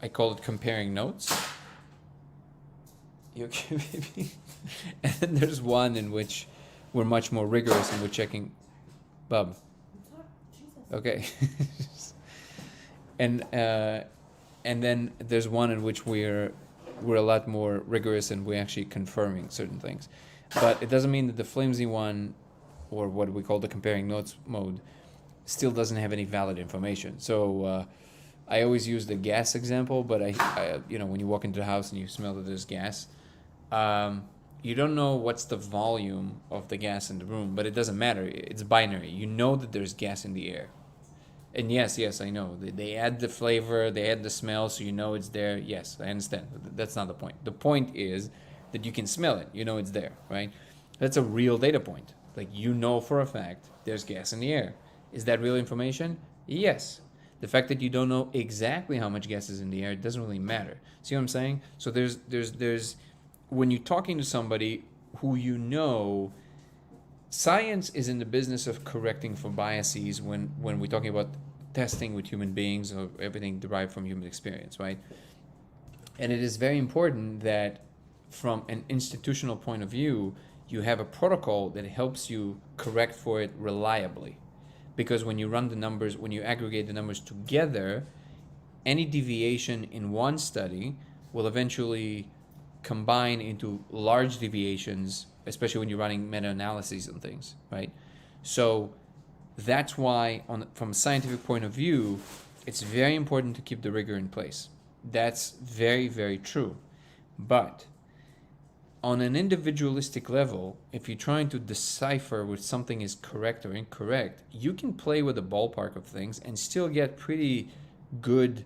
I call it comparing notes. You okay, baby? And then there's one in which we're much more rigorous and we're checking. Bub. Okay. And then there's one in which we're a lot more rigorous and we're actually confirming certain things. But it doesn't mean that the flimsy one, or what we call the comparing notes mode, still doesn't have any valid information. So I always use the gas example, but I when you walk into the house and you smell that there's gas, you don't know what's the volume of the gas in the room, but it doesn't matter. It's binary. You know that there's gas in the air. And yes, I know. They add the flavor, they add the smell, so you know it's there. Yes, I understand. That's not the point. The point is that you can smell it. You know it's there, right? That's a real data point. Like, you know for a fact there's gas in the air. Is that real information? Yes. The fact that you don't know exactly how much gas is in the air doesn't really matter. See what I'm saying? So there's when you're talking to somebody who you know, science is in the business of correcting for biases when we're talking about testing with human beings or everything derived from human experience, right? And it is very important that from an institutional point of view, you have a protocol that helps you correct for it reliably. Because when you run the numbers, when you aggregate the numbers together, any deviation in one study will eventually combine into large deviations, especially when you're running meta-analyses and things, right? So that's why, from a scientific point of view, it's very important to keep the rigor in place. That's very, very true. But on an individualistic level, if you're trying to decipher whether something is correct or incorrect, you can play with the ballpark of things and still get pretty good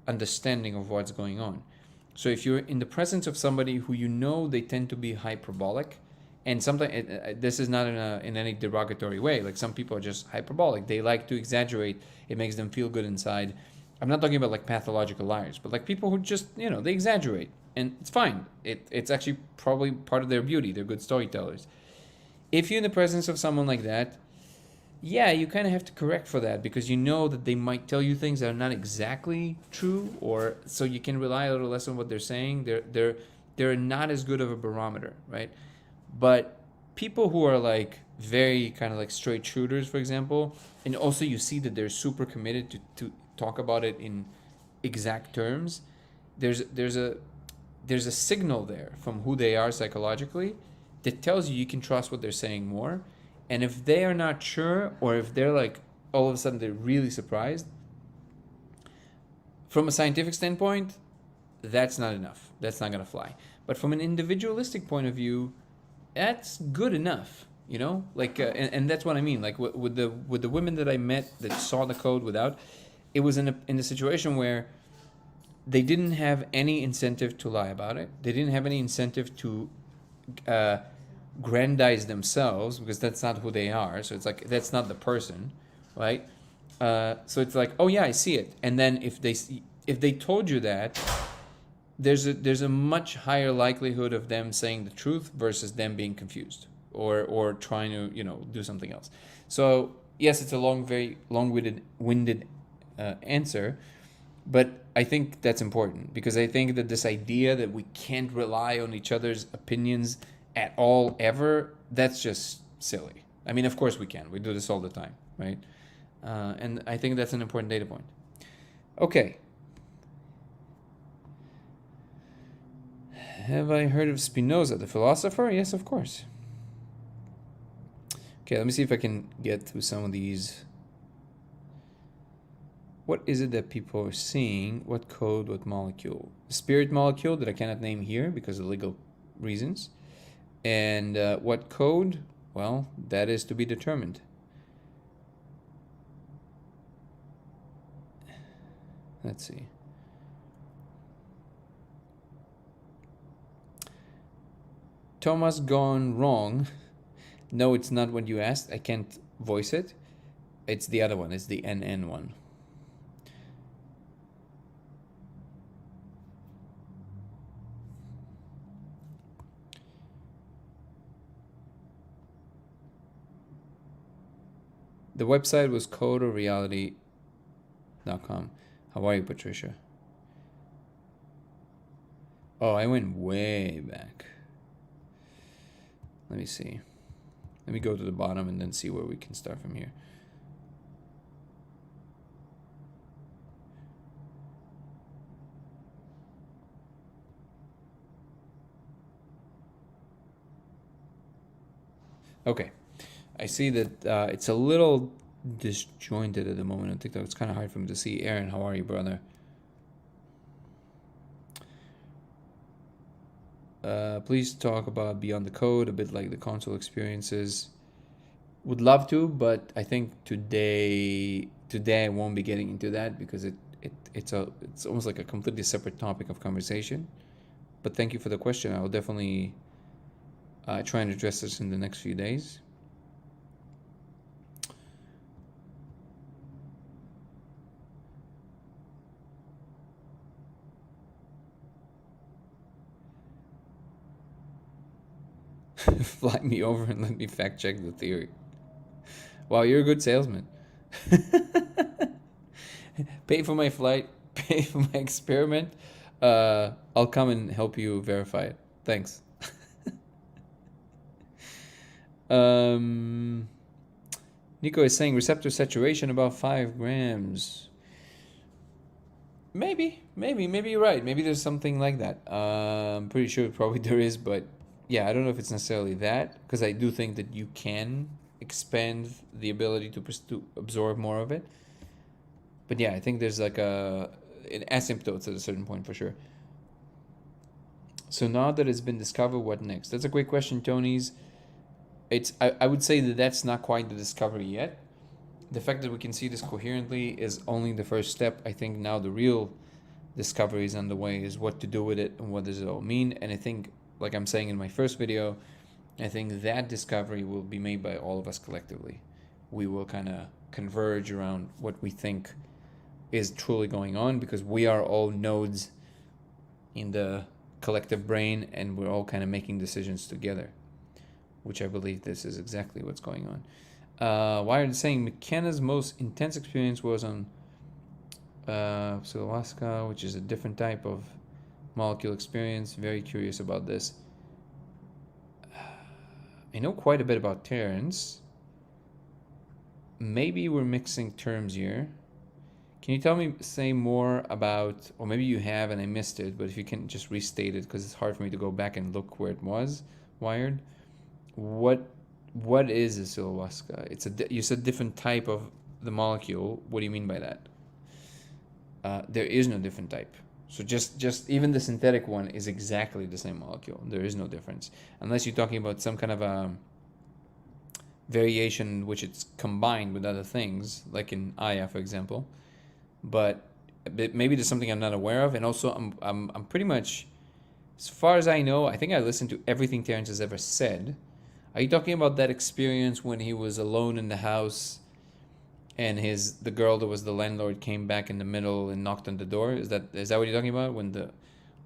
understanding of what's going on. So if you're in the presence of somebody who you know they tend to be hyperbolic, and sometimes this is not in any derogatory way. Like, some people are just hyperbolic. They like to exaggerate. It makes them feel good inside. I'm not talking about like pathological liars, but like people who just, they exaggerate. And it's fine. It's actually probably part of their beauty. They're good storytellers. If you're in the presence of someone like that, yeah, you kind of have to correct for that, because you know that they might tell you things that are not exactly true, or so you can rely a little less on what they're saying. They're not as good of a barometer, right? But people who are like very kind of like straight shooters, for example, and also you see that they're super committed to talk about it in exact terms, there's a signal there from who they are psychologically that tells you can trust what they're saying more. And if they are not sure, or if they're like all of a sudden they're really surprised, from a scientific standpoint, that's not enough. That's not going to fly. But from an individualistic point of view, that's good enough, like, and that's what I mean. Like with the women that I met that saw the code without, it was in a situation where they didn't have any incentive to lie about it. They didn't have any incentive to grandize themselves, because that's not who they are. So it's like, that's not the person, right? So it's like, oh yeah, I see it. And then if they told you that, there's a much higher likelihood of them saying the truth versus them being confused or trying to do something else. So yes, it's a very long-winded answer, but I think that's important, because I think that this idea that we can't rely on each other's opinions at all ever, that's just silly. I mean, of course we can. We do this all the time, right? And I think that's an important data point. Okay. Have I heard of Spinoza, the philosopher? Yes, of course. Okay, let me see if I can get through some of these. What is it that people are seeing? What code, what molecule? The spirit molecule that I cannot name here because of legal reasons. And what code? Well, that is to be determined. Let's see. Thomas gone wrong. No, it's not what you asked. I can't voice it. It's the other one. It's the NN one. The website was codeofreality.com. How are you, Patricia? Oh, I went way back. Let me see. Let me go to the bottom and then see where we can start from here. Okay. I see that it's a little disjointed at the moment on TikTok. It's kind of hard for me to see. Aaron, how are you, brother? Please talk about Beyond the Code, a bit like the console experiences. Would love to, but I think today I won't be getting into that because it's almost like a completely separate topic of conversation. But thank you for the question. I will definitely try and address this in the next few days. Fly me over and let me fact check the theory. Wow, you're a good salesman. Pay for my flight, pay for my experiment. I'll come and help you verify it. Thanks. Nico is saying receptor saturation about 5 grams. Maybe you're right. Maybe there's something like that. I'm pretty sure probably there is, but yeah, I don't know if it's necessarily that, because I do think that you can expand the ability to absorb more of it. But yeah, I think there's like an asymptote at a certain point for sure. So now that it's been discovered, what next? That's a great question, Tony's. I would say that that's not quite the discovery yet. The fact that we can see this coherently is only the first step. I think now the real discovery is underway, is what to do with it and what does it all mean. And I think, like I'm saying in my first video, I think that discovery will be made by all of us collectively. We will kind of converge around what we think is truly going on, because we are all nodes in the collective brain and we're all kind of making decisions together, which I believe this is exactly what's going on. Wired saying McKenna's most intense experience was on psilocybin, which is a different type of molecule experience. Very curious about this. I know quite a bit about Terrence. Maybe we're mixing terms here. Can you say more about, or maybe you have and I missed it, but if you can just restate it, because it's hard for me to go back and look where it was, Wired. What is a psilocybin? You said different type of the molecule. What do you mean by that? There is no different type. So just even the synthetic one is exactly the same molecule. There is no difference, unless you're talking about some kind of a variation in which it's combined with other things, like in Aya, for example. But maybe there's something I'm not aware of, and also I'm pretty much, as far as I know, I think I listened to everything Terrence has ever said. Are you talking about that experience when he was alone in the house and the girl that was the landlord came back in the middle and knocked on the door? Is that what you're talking about? When the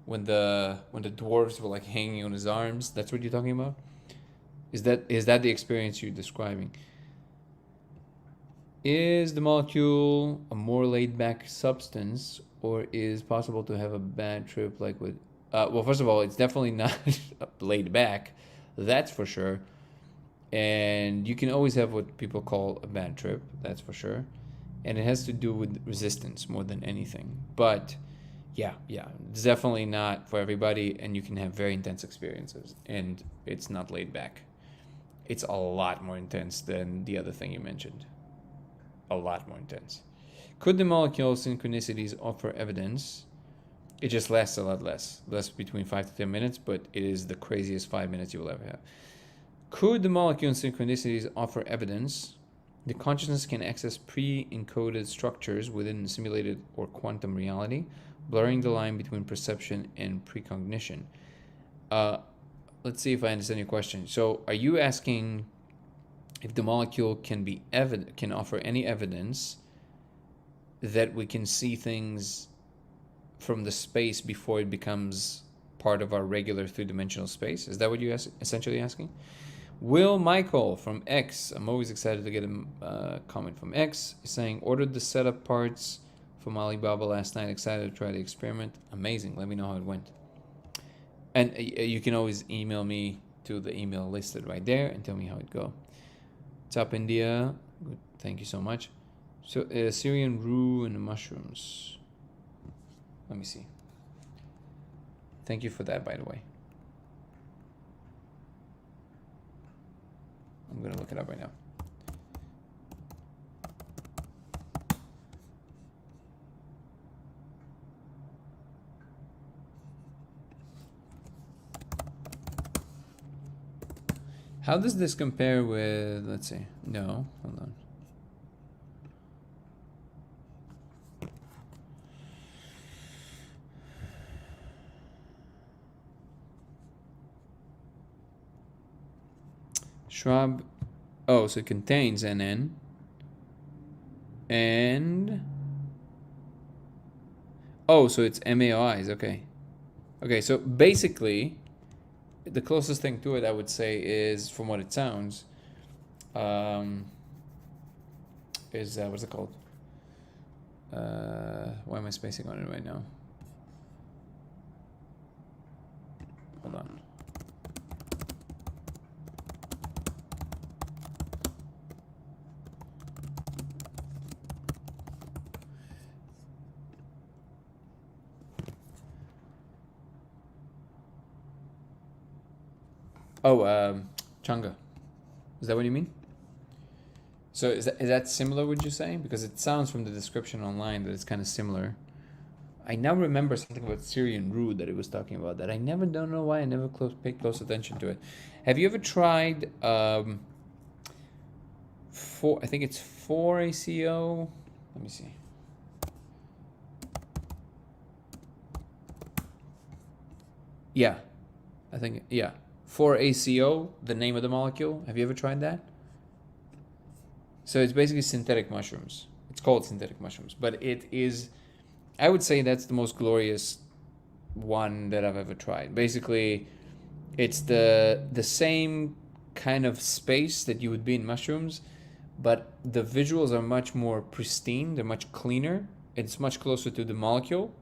dwarves were like hanging on his arms? That's what you're talking about? Is that the experience you're describing? Is the molecule a more laid back substance, or is possible to have a bad trip like with well, first of all, it's definitely not laid back, that's for sure. And you can always have what people call a bad trip, that's for sure. And it has to do with resistance more than anything. But yeah, it's definitely not for everybody, and you can have very intense experiences, and it's not laid back. It's a lot more intense than the other thing you mentioned. A lot more intense. Could the molecule synchronicities offer evidence? It just lasts a lot less between 5 to 10 minutes, but it is the craziest 5 minutes you will ever have. Could the molecule synchronicities offer evidence The consciousness can access pre-encoded structures within simulated or quantum reality, blurring the line between perception and precognition. Let's see if I understand your question. So, are you asking if the molecule can offer any evidence that we can see things from the space before it becomes part of our regular three-dimensional space? Is that what you're essentially asking? Will Michael from X, I'm always excited to get a comment from X, saying, ordered the setup parts from Alibaba last night, excited to try the experiment. Amazing, let me know how it went. And you can always email me to the email listed right there and tell me how it go. What's up, India? Good, thank you so much. So, Syrian roux and mushrooms. Let me see. Thank you for that, by the way. I'm gonna look it up right now. How does this compare with, let's see, no, hold on. Shrub, oh, so it contains NN and, oh, so it's MAOIs, okay. Okay, so basically, the closest thing to it, I would say, is, from what it sounds, is, what's it called? Why am I spacing on it right now? Hold on. Oh, Changa. Is that what you mean? So is that similar, would you say? Because it sounds from the description online that it's kind of similar. I now remember something about Syrian roux that it was talking about that I never don't know why I never paid close attention to it. Have you ever tried I think it's 4-ACO? Let me see. Yeah. I think, yeah. 4-ACO, the name of the molecule. Have you ever tried that? So it's basically synthetic mushrooms. It's called synthetic mushrooms, but it is, I would say that's the most glorious one that I've ever tried. Basically, it's the same kind of space that you would be in mushrooms, but the visuals are much more pristine. They're much cleaner. It's much closer to the molecule.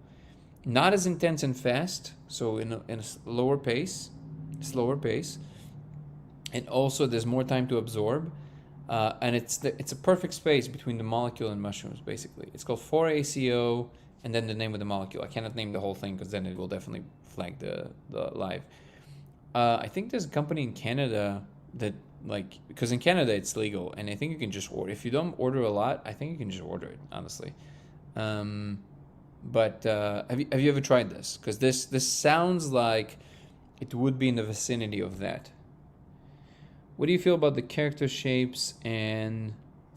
Not as intense and fast, so in a slower pace, and also there's more time to absorb, and it's a perfect space between the molecule and mushrooms. Basically, it's called 4-ACO, and then the name of the molecule. I cannot name the whole thing because then it will definitely flag the live. I think there's a company in Canada that, like, because in Canada it's legal, and I think you can just order. If you don't order a lot, I think you can just order it, honestly. But have you ever tried this? Because this sounds like it would be in the vicinity of that. What do you feel about the character shapes and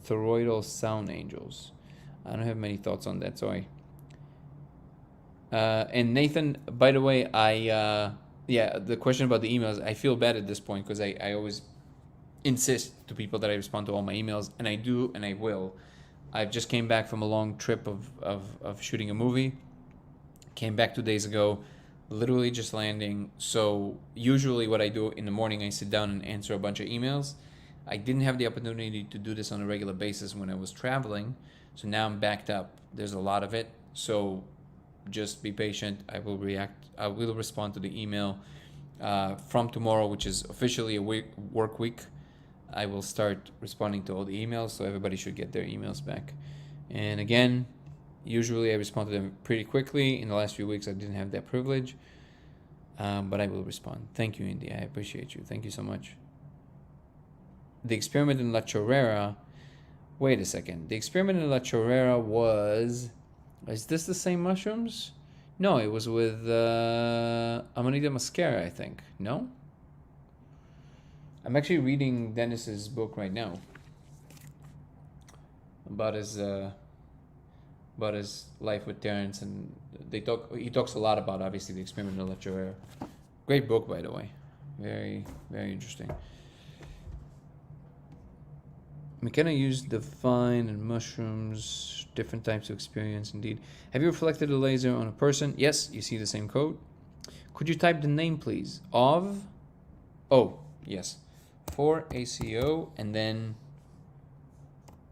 toroidal sound angels? I don't have many thoughts on that, sorry. And Nathan, by the way, yeah, the question about the emails, I feel bad at this point because I always insist to people that I respond to all my emails, and I do, and I will. I just came back from a long trip of shooting a movie. Came back 2 days ago, literally just landing. So usually what I do in the morning, I sit down and answer a bunch of emails. I didn't have the opportunity to do this on a regular basis when I was traveling. So now I'm backed up. There's a lot of it. So just be patient. I will respond to the email from tomorrow, which is officially a work week. I will start responding to all the emails, so everybody should get their emails back. And again, usually I respond to them pretty quickly. In the last few weeks, I didn't have that privilege, but I will respond. Thank you, Indy. I appreciate you. Thank you so much. The experiment in La Chorrera. Wait a second. The experiment in La Chorrera was... Is this the same mushrooms? No, it was with Amanita muscaria, I think. No? I'm actually reading Dennis's book right now. about his life with Terrence, and he talks a lot about obviously the experimental lecture. Great book, by the way. Very, very interesting. McKenna used the vine and mushrooms, different types of experience indeed. Have you reflected a laser on a person? Yes, you see the same code. Could you type the name, please? Yes. For ACO, and then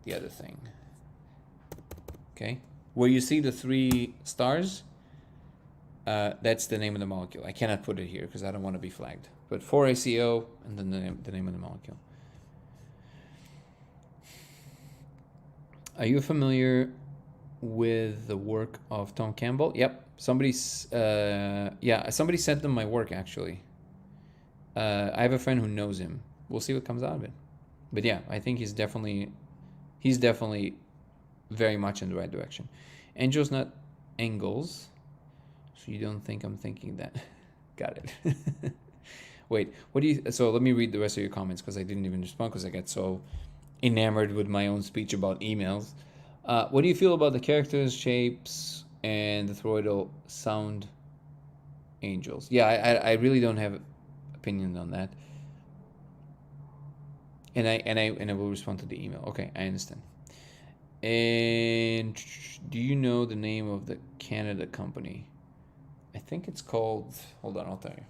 the other thing. Okay. Where you see the 3 stars, that's the name of the molecule. I cannot put it here because I don't want to be flagged. But 4-ACO and then the name of the molecule. Are you familiar with the work of Tom Campbell? Yep. Somebody sent them my work actually. I have a friend who knows him. We'll see what comes out of it. But yeah, I think he's definitely very much in the right direction. Angels, not angles. So you don't think I'm thinking that. Got it. Wait, so let me read the rest of your comments because I didn't even respond because I got so enamored with my own speech about emails. What do you feel about the characters, shapes, and the toroidal sound angels? Yeah, I really don't have opinion on that. And I will respond to the email. Okay, I understand. And do you know the name of the Canada company? I think it's called. Hold on, I'll tell you.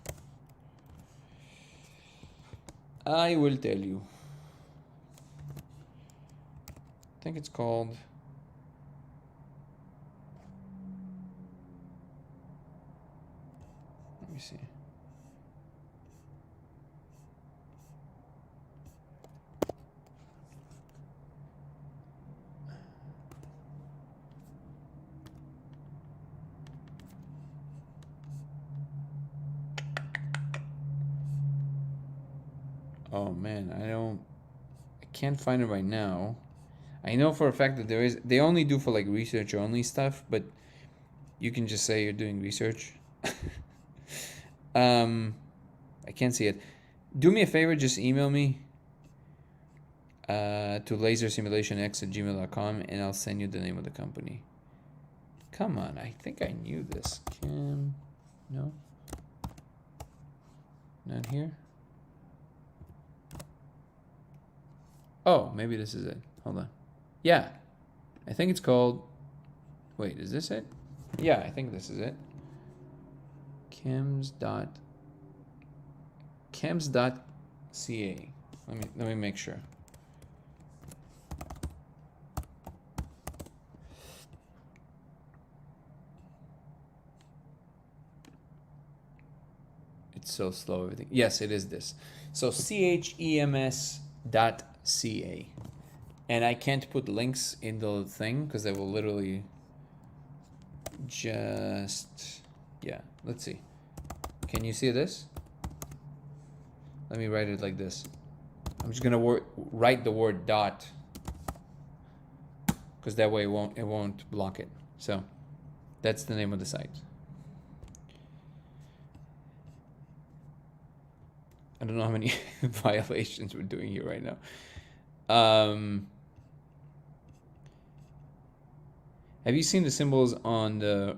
I will tell you. I think it's called. Let me see. Oh man, I can't find it right now. I know for a fact that they only do for like research only stuff, but you can just say you're doing research. I can't see it. Do me a favor, just email me to lasersimulationx@gmail.com and I'll send you the name of the company. Come on, I think I knew this. No? Not here? Oh, maybe this is it. Hold on. Yeah. I think it's called. Wait, is this it? Yeah, I think this is it. Chems.ca. Let me make sure. It's so slow, everything. Yes, it is this. So CHEMS.ca. And I can't put links in the thing because they will literally just. Yeah, let's see. Can you see this? Let me write it like this. I'm just gonna write the word dot because that way it won't block it. So that's the name of the site. I don't know how many violations we're doing here right now. Have you seen the symbols on the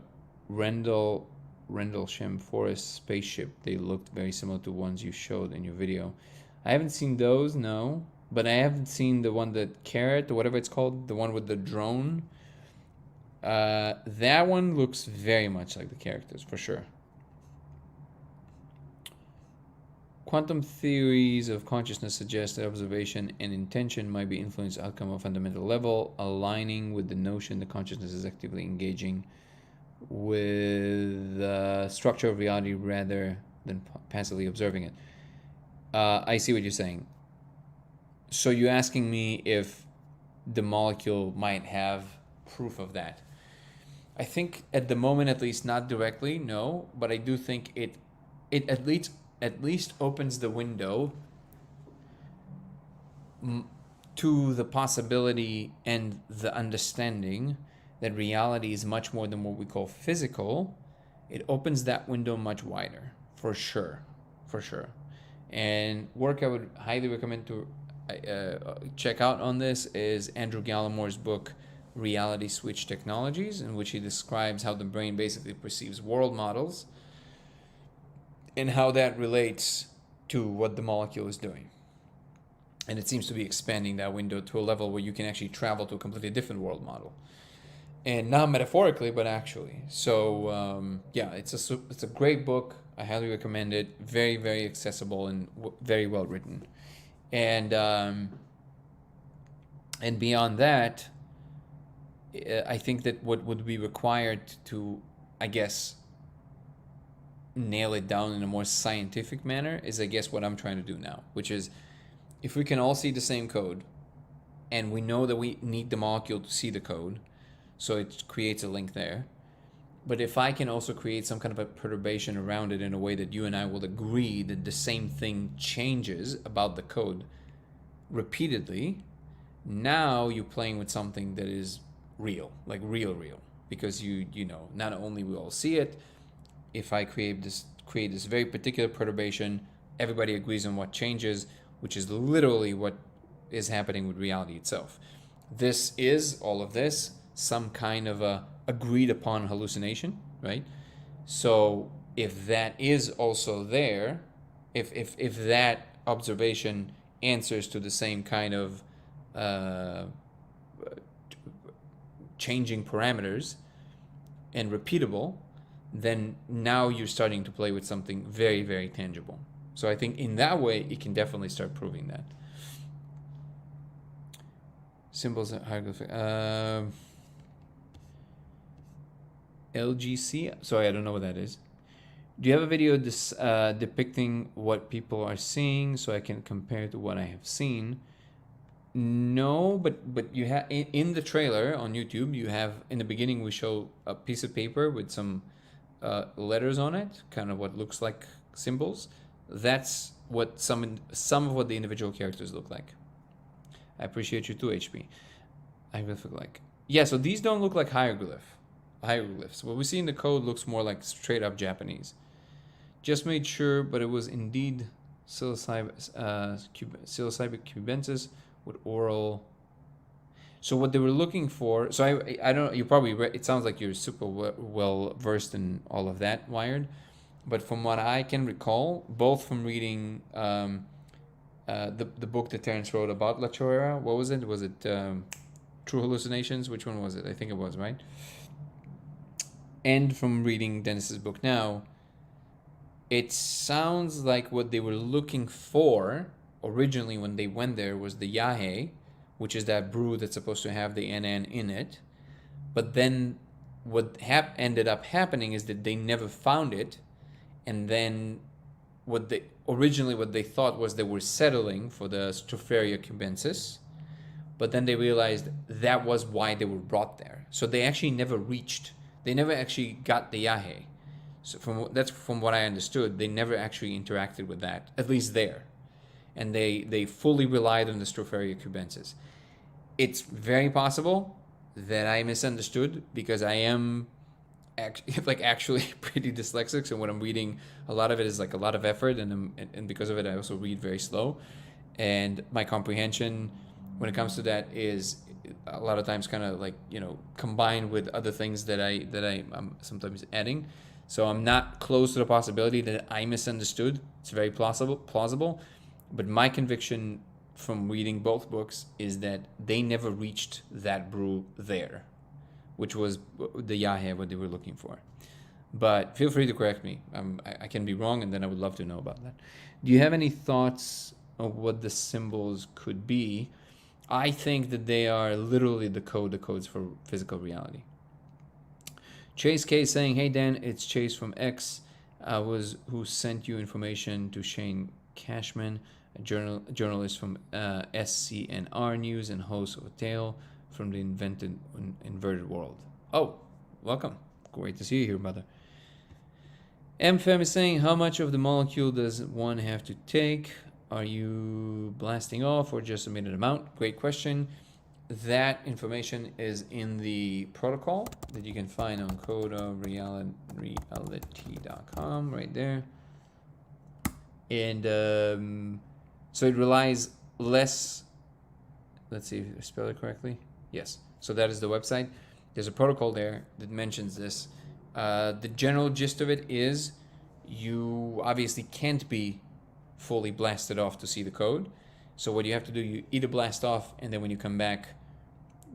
Rendlesham Forest spaceship? They looked very similar to ones you showed in your video. I haven't seen those, no. But I haven't seen the one that Carrot, or whatever it's called, the one with the drone. That one looks very much like the characters, for sure. Quantum theories of consciousness suggest that observation and intention might be influenced outcome on a fundamental level, aligning with the notion that consciousness is actively engaging with the structure of reality rather than passively observing it. I see what you're saying. So you're asking me if the molecule might have proof of that. I think at the moment, at least not directly, no, but I do think it at least opens the window to the possibility and the understanding that reality is much more than what we call physical. It opens that window much wider, for sure. And work I would highly recommend to check out on this is Andrew Gallimore's book, Reality Switch Technologies, in which he describes how the brain basically perceives world models and how that relates to what the molecule is doing. And it seems to be expanding that window to a level where you can actually travel to a completely different world model. And not metaphorically, but actually. So, yeah, it's a great book. I highly recommend it. Very, very accessible and very well written. And beyond that, I think that what would be required to, I guess, nail it down in a more scientific manner is, I guess, what I'm trying to do now, which is if we can all see the same code and we know that we need the molecule to see the code, so it creates a link there. But if I can also create some kind of a perturbation around it in a way that you and I will agree that the same thing changes about the code repeatedly, now you're playing with something that is real, like real, because you know, not only we all see it, if I create this very particular perturbation, everybody agrees on what changes, which is literally what is happening with reality itself. This is, all of this, some kind of a agreed upon hallucination, right? So if that is also there, if that observation answers to the same kind of changing parameters and repeatable, then now you're starting to play with something very, very tangible. So I think in that way, it can definitely start proving that. Symbols and hieroglyphic. LGC. Sorry, I don't know what that is. Do you have a video depicting what people are seeing so I can compare to what I have seen? No, but you have in the trailer on YouTube, you have in the beginning we show a piece of paper with some letters on it, kind of what looks like symbols. That's what some of what the individual characters look like. I appreciate you too, HP. Hieroglyph look like. Yeah, so these don't look like hieroglyphs. What we see in the code looks more like straight up Japanese. Just made sure, but it was indeed psilocybic cubensis with oral. So what they were looking for, so I don't know, you probably it sounds like you're super well versed in all of that, Wired, but from what I can recall, both from reading the book that Terence wrote about La Chorera, what was it? Was it True Hallucinations? Which one was it? I think it was, right? And from reading Dennis's book now, it sounds like what they were looking for originally when they went there was the yahe, which is that brew that's supposed to have the NN in it. But then what ended up happening is that they never found it. And then what they thought was they were settling for the Stropharia cubensis. But then they realized that was why they were brought there. So they actually never actually got the yahe. So from what I understood, they never actually interacted with that, at least there. And they fully relied on the Stropharia cubensis. It's very possible that I misunderstood because I am actually pretty dyslexic. So when I'm reading, a lot of it is like a lot of effort, and because of it, I also read very slow. And my comprehension when it comes to that is a lot of times kind of like, you know, combined with other things that I'm sometimes adding. So I'm not close to the possibility that I misunderstood. It's very plausible. But my conviction from reading both books is that they never reached that brew there, which was the yahe, what they were looking for. But feel free to correct me. I can be wrong, and then I would love to know about that. Do you have any thoughts of what the symbols could be? I think that they are literally the codes for physical reality. Chase K saying, "Hey Dan, it's Chase from X. Who sent you information to Shane Cashman, a journalist from SCNR News and host of a tale from the inverted world." Oh, welcome. Great to see you here, brother. MFM is saying, "How much of the molecule does one have to take? Are you blasting off or just a minute amount?" Great question. That information is in the protocol that you can find on codeofreality.com right there. And so it relies less. Let's see if I spell it correctly. Yes. So that is the website. There's a protocol there that mentions this. The general gist of it is you obviously can't be fully blasted off to see the code. So what you have to do, you either blast off, and then when you come back,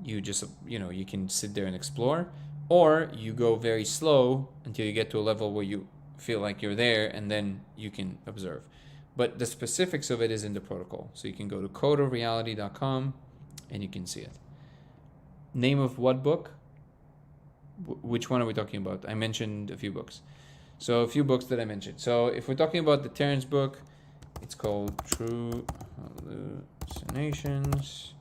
you just, you can sit there and explore, or you go very slow until you get to a level where you feel like you're there, and then you can observe. But the specifics of it is in the protocol. So you can go to codeofreality.com and you can see it. Name of what book? Which one are we talking about? I mentioned a few books. So a few books that I mentioned. So if we're talking about the Terrence book, it's called True Hallucinations.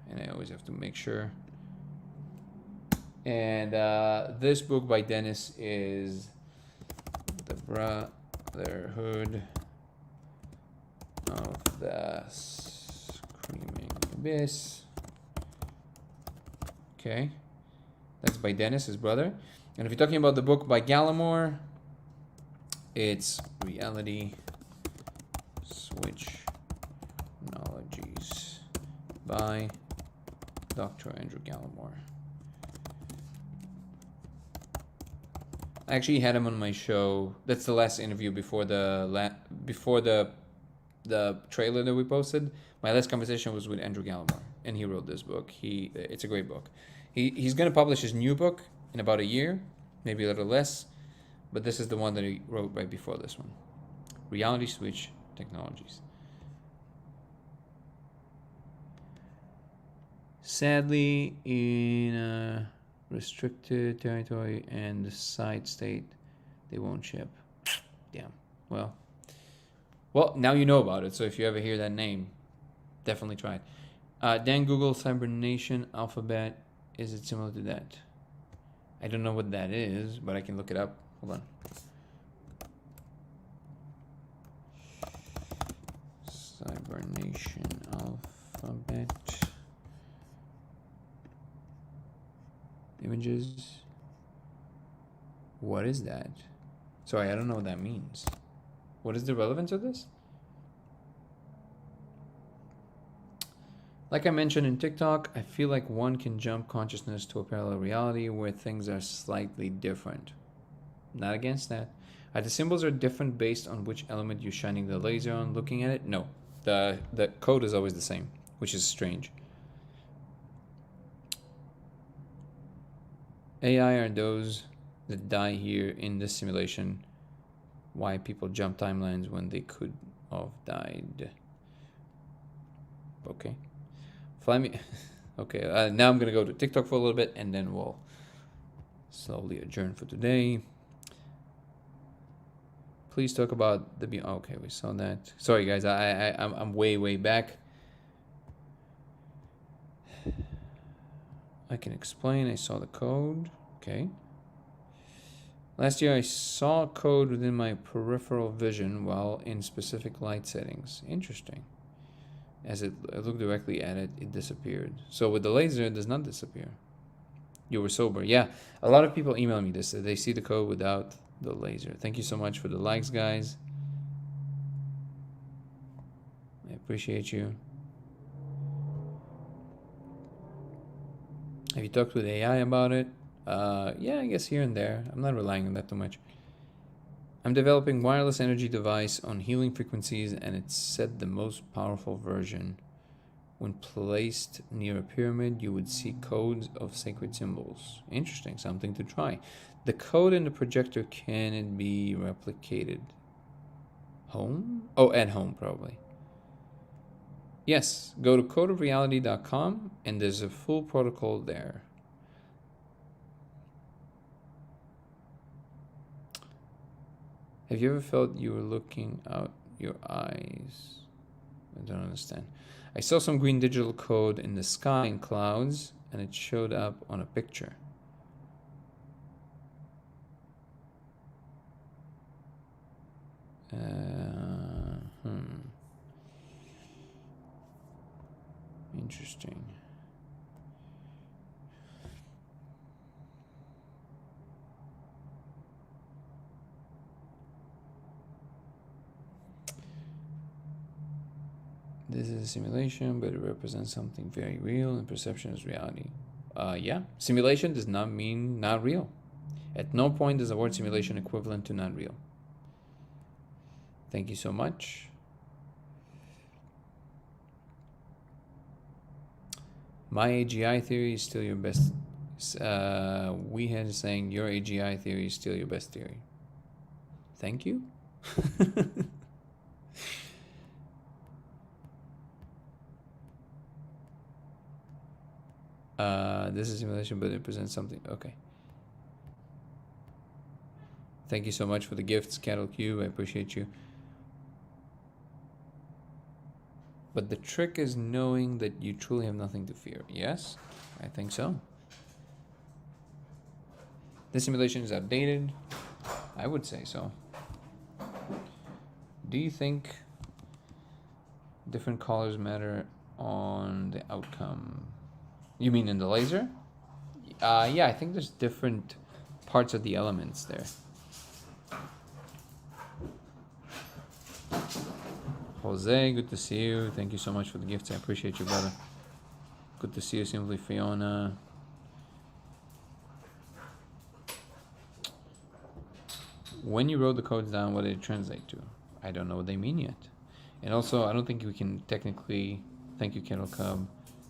And I always have to make sure. And this book by Dennis is The Brotherhood of the Screaming Abyss. Okay, that's by Dennis, his brother. And if you're talking about the book by Gallimore, it's Reality Switch Technologies by Dr. Andrew Gallimore. I actually had him on my show. That's the last interview before the trailer that we posted. My last conversation was with Andrew Gallimore, and he wrote this book. It's a great book. He's going to publish his new book in about a year, maybe a little less, but this is the one that he wrote right before this one. Reality Switch Technologies. Sadly, in a restricted territory and the side state, they won't ship. Damn. Well, now you know about it, so if you ever hear that name, definitely try it. Dan Google Cybernation Alphabet. Is it similar to that? I don't know what that is, but I can look it up. Hold on. Cybernation Alphabet. Images. What is that? Sorry, I don't know what that means. What is the relevance of this? Like I mentioned in TikTok, I feel like one can jump consciousness to a parallel reality where things are slightly different. Not against that. The symbols are different based on which element you're shining the laser on looking at it? No. The code is always the same, which is strange. AI are those that die here in this simulation. Why people jump timelines when they could have died. Okay. Fly me. Okay, now I'm going to go to TikTok for a little bit, and then we'll slowly adjourn for today. Please talk about the... Okay, we saw that. Sorry, guys. I'm way back. I can explain. I saw the code. Okay. Last year, I saw code within my peripheral vision while in specific light settings. Interesting. As I looked directly at it, it disappeared. So with the laser, it does not disappear. You were sober. Yeah, a lot of people email me this. That they see the code without the laser. Thank you so much for the likes, guys. I appreciate you. Have you talked with AI about it? Yeah, I guess here and there. I'm not relying on that too much. I'm developing wireless energy device on healing frequencies, and it's said the most powerful version. When placed near a pyramid, you would see codes of sacred symbols. Interesting, something to try. The code in the projector, can it be replicated? Home? Oh, at home, probably. Yes, go to codeofreality.com, and there's a full protocol there. Have you ever felt you were looking out your eyes? I don't understand. I saw some green digital code in the sky in clouds, and it showed up on a picture. Interesting. a simulation, but it represents something very real, and perception is reality. Yeah, simulation does not mean not real. At no point is the word simulation equivalent to not real. Thank you so much. My AGI theory is still your best. We had saying your AGI theory is still your best theory. Thank you. This is simulation, but it presents something. Okay. Thank you so much for the gifts, Cattle Cube. I appreciate you. But the trick is knowing that you truly have nothing to fear. Yes, I think so. This simulation is outdated. I would say so. Do you think different colors matter on the outcome? You mean in the laser? Yeah, I think there's different parts of the elements there. Jose, good to see you. Thank you so much for the gifts. I appreciate you, brother. Good to see you, Simply Fiona. When you wrote the codes down, what did it translate to? I don't know what they mean yet. And also, I don't think we can technically... Thank you, Kettle Cub.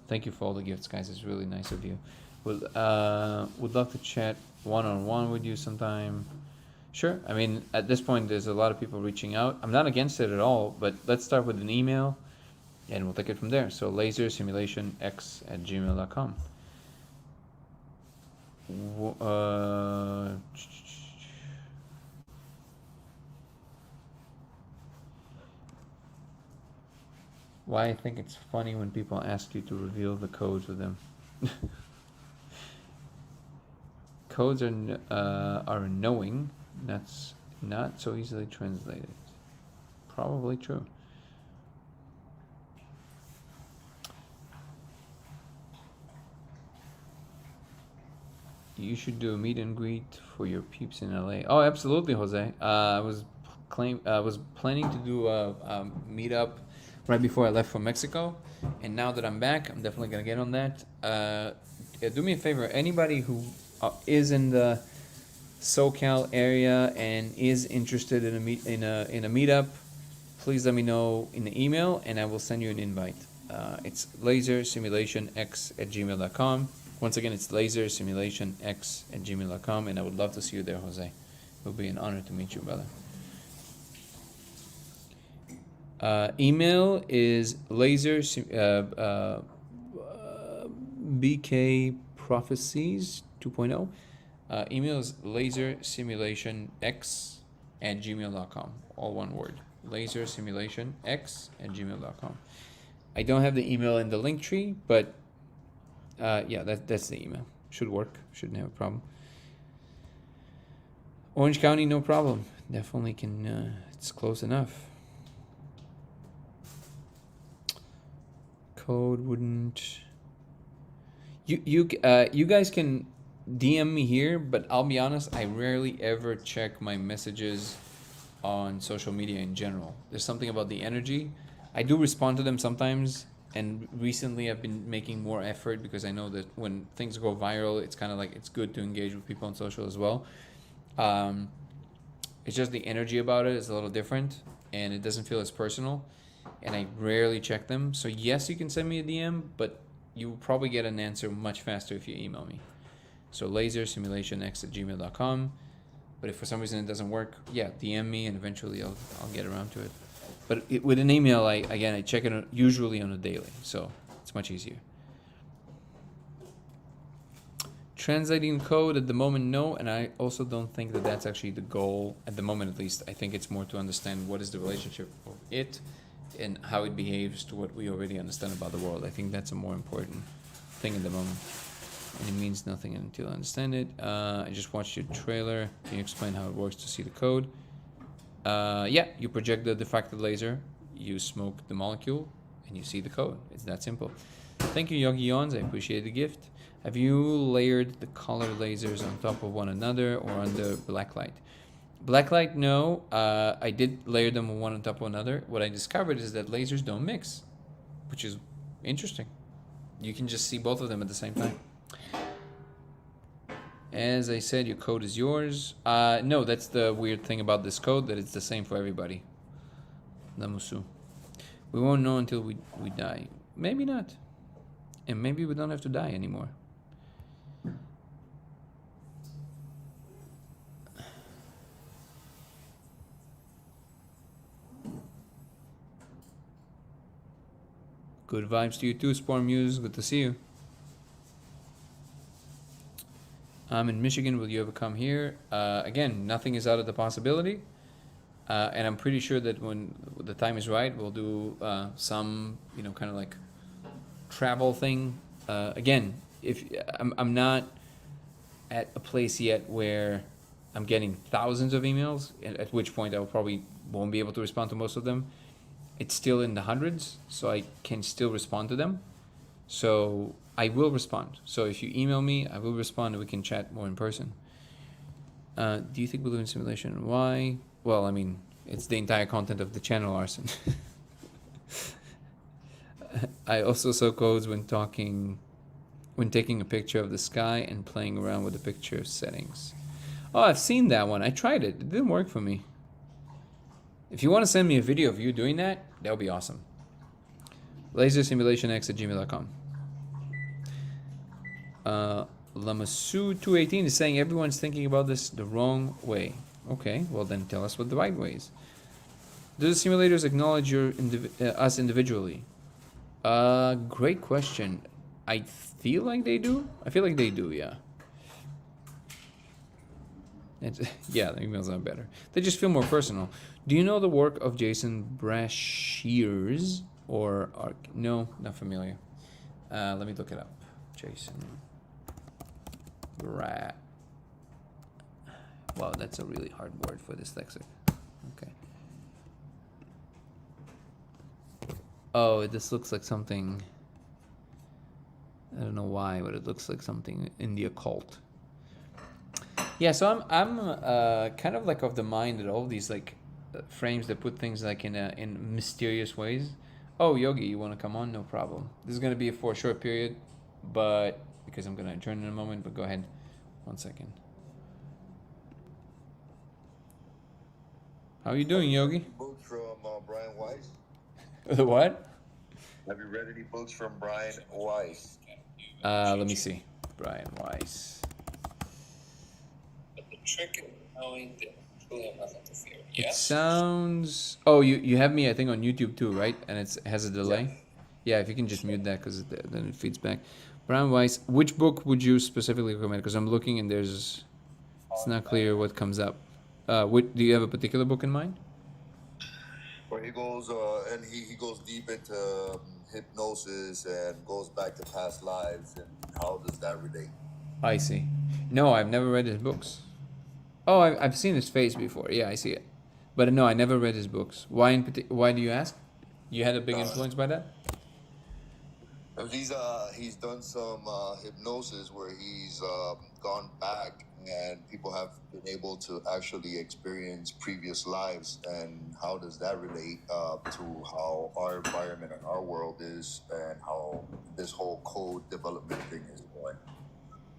Thank you for all the gifts, guys. It's really nice of you. Would love to chat one-on-one with you sometime. Sure. I mean, at this point, there's a lot of people reaching out. I'm not against it at all, but let's start with an email, and we'll take it from there. So lasersimulationx@gmail.com. Why I think it's funny when people ask you to reveal the codes with them. Codes are knowing. That's not so easily translated. Probably true. You should do a meet and greet for your peeps in LA. Oh, absolutely, Jose. I was planning to do a meetup right before I left for Mexico, and now that I'm back, I'm definitely gonna get on that. Do me a favor, anybody who is in the SoCal area and is interested in a meetup, please let me know in the email, and I will send you an invite. It's lasersimulationx@gmail.com. Once again, it's lasersimulationx@gmail.com, and I would love to see you there, Jose. It would be an honor to meet you, brother. Email is BK Prophecies 2.0. Email is lasersimulationx@gmail.com. All one word. lasersimulationx@gmail.com. I don't have the email in the link tree, but yeah, that's the email. Should work. Shouldn't have a problem. Orange County, no problem. Definitely can. It's close enough. Code wouldn't. You guys can DM me here, but I'll be honest, I rarely ever check my messages on social media in general. There's something about the energy. I do respond to them sometimes, and recently I've been making more effort because I know that when things go viral, it's kind of like it's good to engage with people on social as well. It's just the energy about it is a little different, and it doesn't feel as personal, and I rarely check them. So yes, you can send me a DM, but you will probably get an answer much faster if you email me. So lasersimulationx@gmail.com. But if for some reason it doesn't work, yeah, DM me and eventually I'll get around to it. But with an email, I check it usually on a daily, so it's much easier. Translating code at the moment, no, and I also don't think that that's actually the goal at the moment, at least. I think it's more to understand what is the relationship of it and how it behaves to what we already understand about the world. I think that's a more important thing at the moment. And it means nothing until I understand it. I just watched your trailer. Can you explain how it works to see the code? Yeah, you project the diffracted laser, you smoke the molecule, and you see the code. It's that simple. Thank you, Yogi Yons. I appreciate the gift. Have you layered the color lasers on top of one another or under blacklight? Blacklight, no. I did layer them one on top of another. What I discovered is that lasers don't mix. which is interesting. You can just see both of them at the same time. As I said, your code is yours. No, that's the weird thing about this code, that it's the same for everybody. Namusu. We won't know until we die. Maybe not. And maybe we don't have to die anymore. Good vibes to you too, Spore Muse. Good to see you. I'm in Michigan. Will you ever come here? Again, nothing is out of the possibility. And I'm pretty sure that when the time is right, we'll do some, kind of like travel thing. Again, if I'm not at a place yet where I'm getting thousands of emails, at which point I probably won't be able to respond to most of them. It's still in the hundreds, so I can still respond to them. So I will respond. So if you email me, I will respond and we can chat more in person. Do you think we'll do in simulation? Why? Well, I mean, it's the entire content of the channel, Arson. I also saw codes when taking a picture of the sky and playing around with the picture settings. Oh, I've seen that one. I tried it. It didn't work for me. If you want to send me a video of you doing that, that would be awesome. lasersimulationx@gmail.com. Lamasu218 is saying everyone's thinking about this the wrong way. Okay, well then tell us what the right way is. Do the simulators acknowledge us individually? Great question. I feel like they do. I feel like they do, yeah. Yeah, the emails are better. They just feel more personal. Do you know the work of Jason Brashears or no, not familiar. Let me look it up. Jason Wow, that's a really hard word for dyslexic. Okay. Oh, this looks like something. I don't know why, but it looks like something in the occult. Yeah, so I'm kind of like of the mind that all these like frames that put things like in mysterious ways. Oh, Yogi, you want to come on? No problem. This is gonna be for a short period, but because I'm gonna adjourn in a moment. But go ahead, 1 second. How are you doing, Yogi? Books from Brian Weiss. The what? Have you read any books from Brian Weiss? Let me see. Brian Weiss. But the trick is knowing that you truly have nothing to fear. It Yes? sounds. Oh, you have me, I think, on YouTube too, right? And it has a delay. Yeah, if you can just mute that because then it feeds back. Brian Weiss. Which book would you specifically recommend? Because I'm looking and it's not clear what comes up. Do you have a particular book in mind? Where he goes and he goes deep into hypnosis and goes back to past lives, and how does that relate? I see. No, I've never read his books. Oh, I've seen his face before. Yeah, I see it. But no, I never read his books. Why why do you ask? You had a big influence by that? He's done some hypnosis where he's gone back, and people have been able to actually experience previous lives, and how does that relate to how our environment and our world is, and how this whole code development thing is going.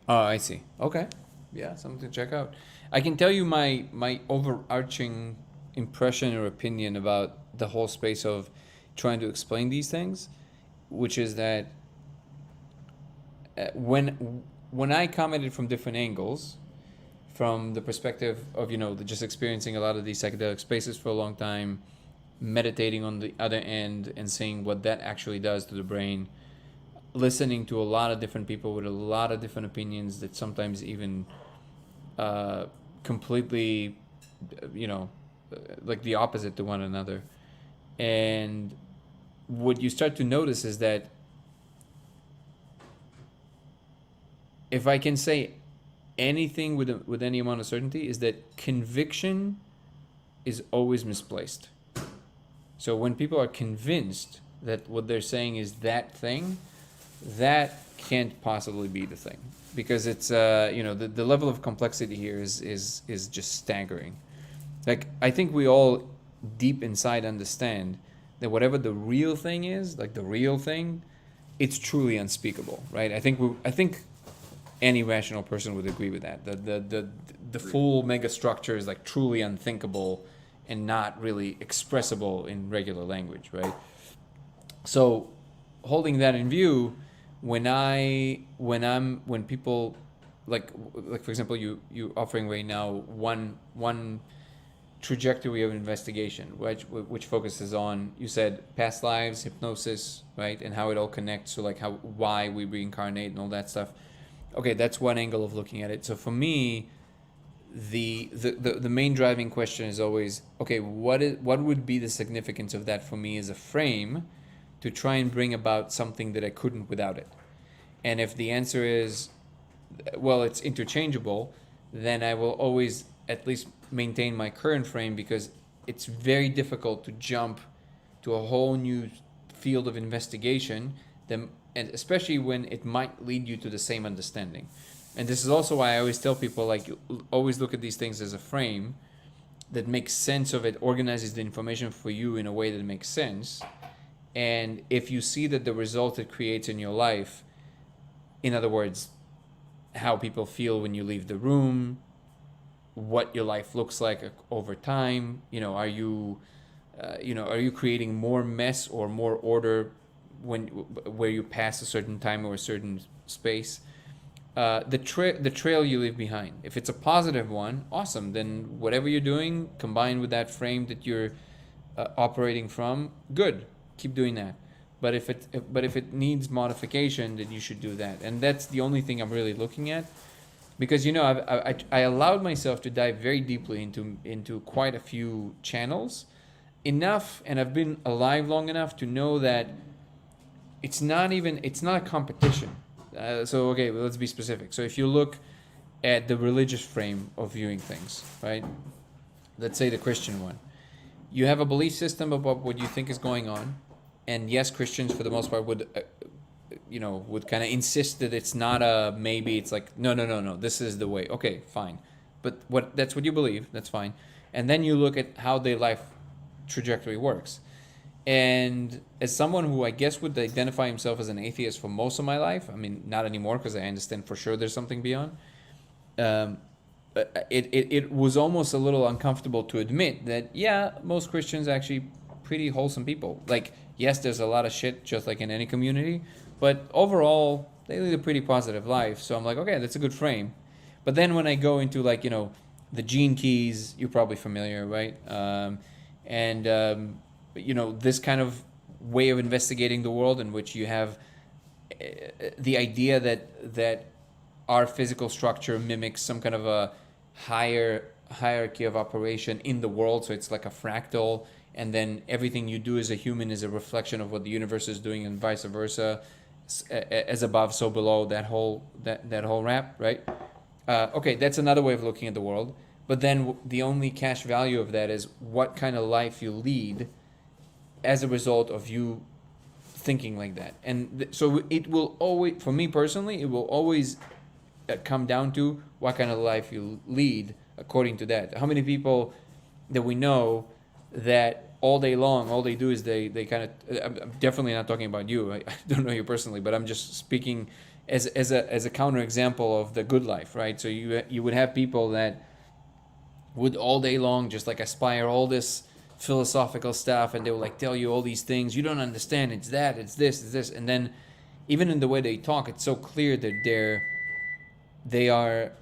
Oh, I see. Okay. Yeah, something to check out. I can tell you my overarching impression or opinion about the whole space of trying to explain these things, which is that when I commented from different angles, from the perspective of just experiencing a lot of these psychedelic spaces for a long time, meditating on the other end and seeing what that actually does to the brain, listening to a lot of different people with a lot of different opinions that sometimes even completely like the opposite to one another. And what you start to notice is that if I can say anything with any amount of certainty, is that conviction is always misplaced. So when people are convinced that what they're saying is that thing, that can't possibly be the thing, because it's the level of complexity here is just staggering. Like, I think we all deep inside understand that whatever the real thing is, like the real thing, it's truly unspeakable, right? I think any rational person would agree with that. The full mega structure is like truly unthinkable and not really expressible in regular language, right? So, holding that in view, when people like for example, you offering right now one trajectory of investigation, which focuses on, you said, past lives, hypnosis, right, and how it all connects to like why we reincarnate and all that stuff. Okay, that's one angle of looking at it. So for me, the main driving question is always, okay, what would be the significance of that for me as a frame to try and bring about something that I couldn't without it? And if the answer is, well, it's interchangeable, then I will always at least maintain my current frame, because it's very difficult to jump to a whole new field of investigation, and especially when it might lead you to the same understanding. And this is also why I always tell people, like, always look at these things as a frame that makes sense of it, organizes the information for you in a way that makes sense. And if you see that the result it creates in your life, in other words, how people feel when you leave the room, what your life looks like over time, are you creating more mess or more order where you pass a certain time or a certain space? The trail you leave behind. If it's a positive one, awesome. Then whatever you're doing, combined with that frame that you're operating from, good. Keep doing that. But if it needs modification, then you should do that. And that's the only thing I'm really looking at, because I allowed myself to dive very deeply into quite a few channels, enough, and I've been alive long enough to know that it's not a competition. So okay, well, let's be specific. So if you look at the religious frame of viewing things, right? Let's say the Christian one. You have a belief system about what you think is going on, and yes, Christians for the most part would kind of insist that it's not a maybe. It's like no, this is the way. Okay, fine, but that's what you believe. That's fine. And then you look at how their life trajectory works. And as someone who I guess would identify himself as an atheist for most of my life, I mean, not anymore because I understand for sure there's something beyond. It was almost a little uncomfortable to admit that, yeah, most Christians are actually pretty wholesome people. Like, yes, there's a lot of shit just like in any community, but overall they lead a pretty positive life. So I'm like, okay, that's a good frame. But then when I go into the gene keys, you're probably familiar, right? This kind of way of investigating the world, in which you have the idea that our physical structure mimics some kind of a higher hierarchy of operation in the world. So it's like a fractal, and then everything you do as a human is a reflection of what the universe is doing, and vice versa, as above, so below. That whole wrap, right? Okay, that's another way of looking at the world. But then the only cash value of that is what kind of life you lead as a result of you thinking like that. And so it will always, for me personally, it will always come down to what kind of life you lead according to that. How many people that we know that all day long, all they do is they kind of, I'm definitely not talking about you, I don't know you personally, but I'm just speaking as a counter example of the good life, right? So you would have people that would all day long just like aspire all this philosophical stuff, and they will like tell you all these things you don't understand, it's that, it's this, and then even in the way they talk, it's so clear that they are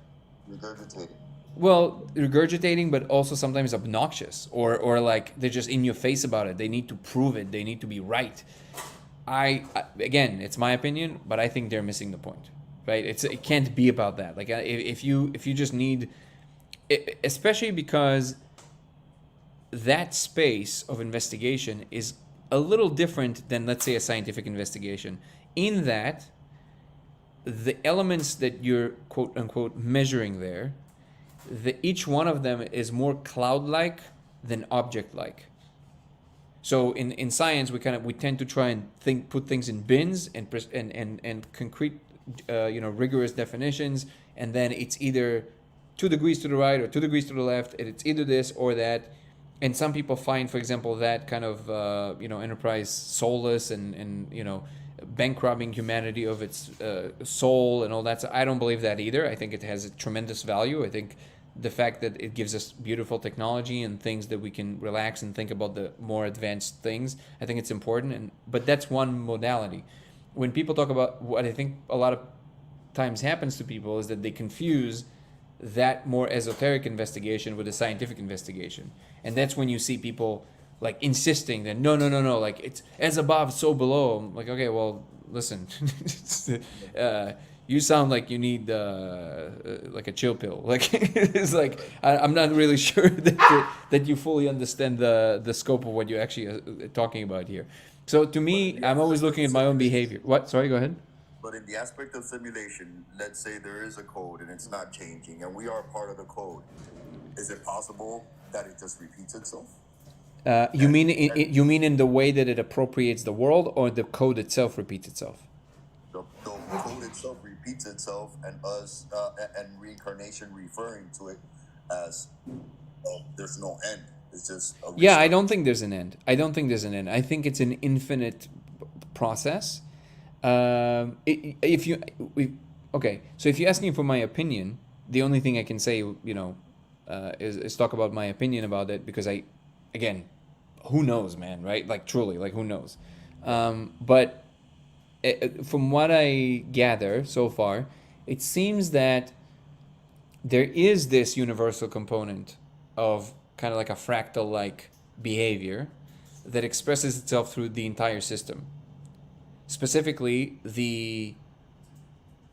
regurgitating, but also sometimes obnoxious, or like they're just in your face about it. They need to prove it, they need to be right. I again, it's my opinion, but I think they're missing the point, right? It can't be about that. Like if you just need, especially because that space of investigation is a little different than, let's say, a scientific investigation, in that the elements that you're quote unquote measuring there, each one of them is more cloud-like than object-like. So in science, we tend to try and put things in bins and concrete, rigorous definitions, and then it's either 2 degrees to the right or 2 degrees to the left, and it's either this or that. and some people find, for example, that kind of enterprise soulless and bank robbing humanity of its soul and all that. So I don't believe that either. I think it has a tremendous value. I think the fact that it gives us beautiful technology and things that we can relax and think about the more advanced things, I think it's important. But that's one modality. When people talk about what I think a lot of times happens to people is that they confuse that more esoteric investigation with a scientific investigation. And that's when you see people like insisting that no, like it's as above, so below. I'm like, okay, well, listen, you sound like you need like a chill pill. Like it's like I'm not really sure that you fully understand the scope of what you're actually talking about here. So to me, I'm always looking at my own behavior. What? Sorry, go ahead. But in the aspect of simulation, let's say there is a code and it's not changing, and we are part of the code. Is it possible that it just repeats itself? You mean in the way that it appropriates the world, or the code itself repeats itself? The code itself repeats itself, and us and reincarnation referring to it as there's no end. It's just a Yeah, I don't think there's an end. I think it's an infinite process. So if you're asking for my opinion, the only thing I can say, is talk about my opinion about it, because again, who knows, man, right? Like truly, like who knows? But from what I gather so far, it seems that there is this universal component of kind of like a fractal-like behavior that expresses itself through the entire system. Specifically, the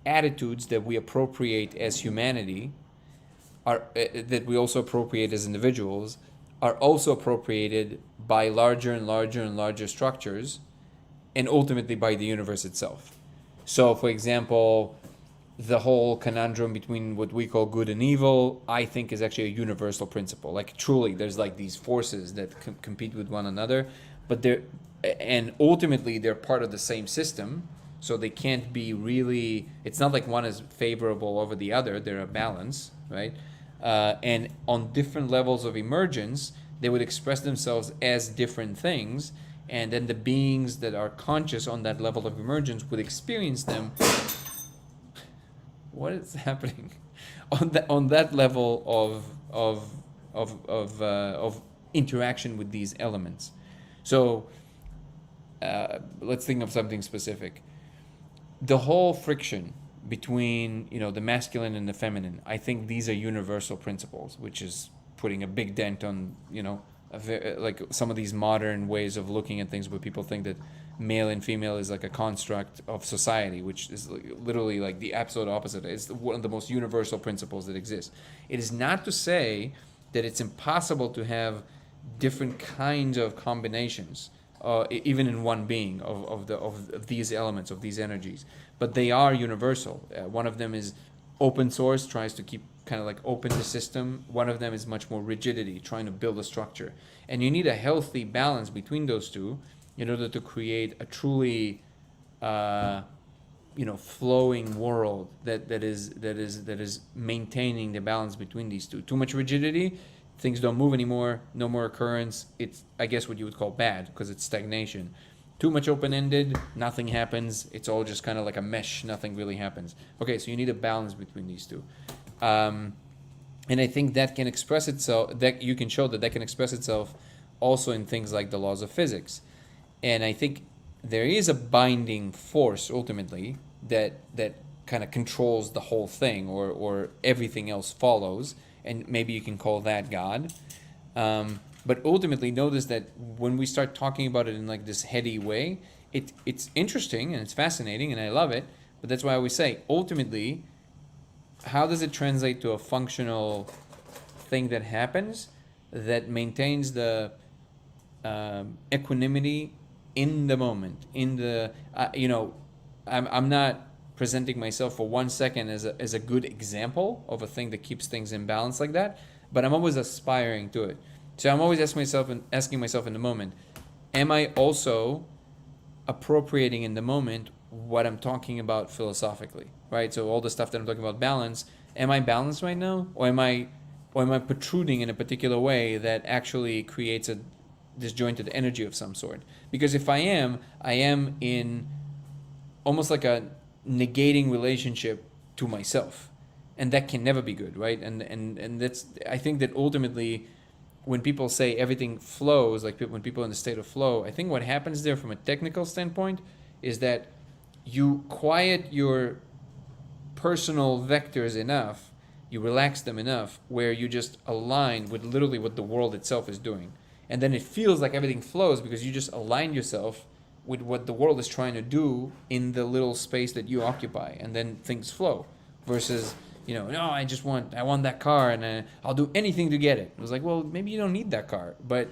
attitudes that we appropriate as humanity are that we also appropriate as individuals are also appropriated by larger and larger and larger structures, and ultimately by the universe itself. So, for example, the whole conundrum between what we call good and evil, I think, is actually a universal principle. Like truly, there's like these forces that compete with one another, but and ultimately they're part of the same system, so they can't be really, it's not like one is favorable over the other, they're a balance, right? And on different levels of emergence, they would express themselves as different things, and then the beings that are conscious on that level of emergence would experience them. What is happening on that level of interaction with these elements? So let's think of something specific. The whole friction between the masculine and the feminine, I think these are universal principles, which is putting a big dent on like some of these modern ways of looking at things, where people think that male and female is like a construct of society, which is literally like the absolute opposite. It's one of the most universal principles that exist. It is not to say that it's impossible to have different kinds of combinations, even in one being, of these elements, of these energies, but they are universal. One of them is open source, tries to keep kind of like open the system. One of them is much more rigidity, trying to build a structure. And you need a healthy balance between those two in order to create a truly flowing world that is maintaining the balance between these two. Too much rigidity, things don't move anymore, no more occurrence. It's, I guess, what you would call bad, because it's stagnation. Too much open-ended, nothing happens. It's all just kind of like a mesh, nothing really happens. Okay, so you need a balance between these two. And I think that can express itself, that you can show that can express itself also in things like the laws of physics. And I think there is a binding force ultimately that kind of controls the whole thing, or everything else follows, and maybe you can call that God. But ultimately, notice that when we start talking about it in like this heady way, it's interesting and it's fascinating and I love it. But that's why I always say, ultimately, how does it translate to a functional thing that happens that maintains the equanimity in the moment? I'm not presenting myself for 1 second as a good example of a thing that keeps things in balance like that, but I'm always aspiring to it. So I'm always asking myself in the moment, am I also appropriating in the moment what I'm talking about philosophically, right? So all the stuff that I'm talking about balance, am I balanced right now? Or am I or am I protruding in a particular way that actually creates a disjointed energy of some sort? Because if I am in almost like a negating relationship to myself, and that can never be good, right? And that's, I think that ultimately, when people say everything flows, like when people are in the state of flow, I think what happens there from a technical standpoint is that you quiet your personal vectors enough, you relax them enough, where you just align with literally what the world itself is doing. And then it feels like everything flows because you just align yourself with what the world is trying to do in the little space that you occupy, and then things flow. Versus, no, I want that car, and I'll do anything to get it. It was like, well, maybe you don't need that car, but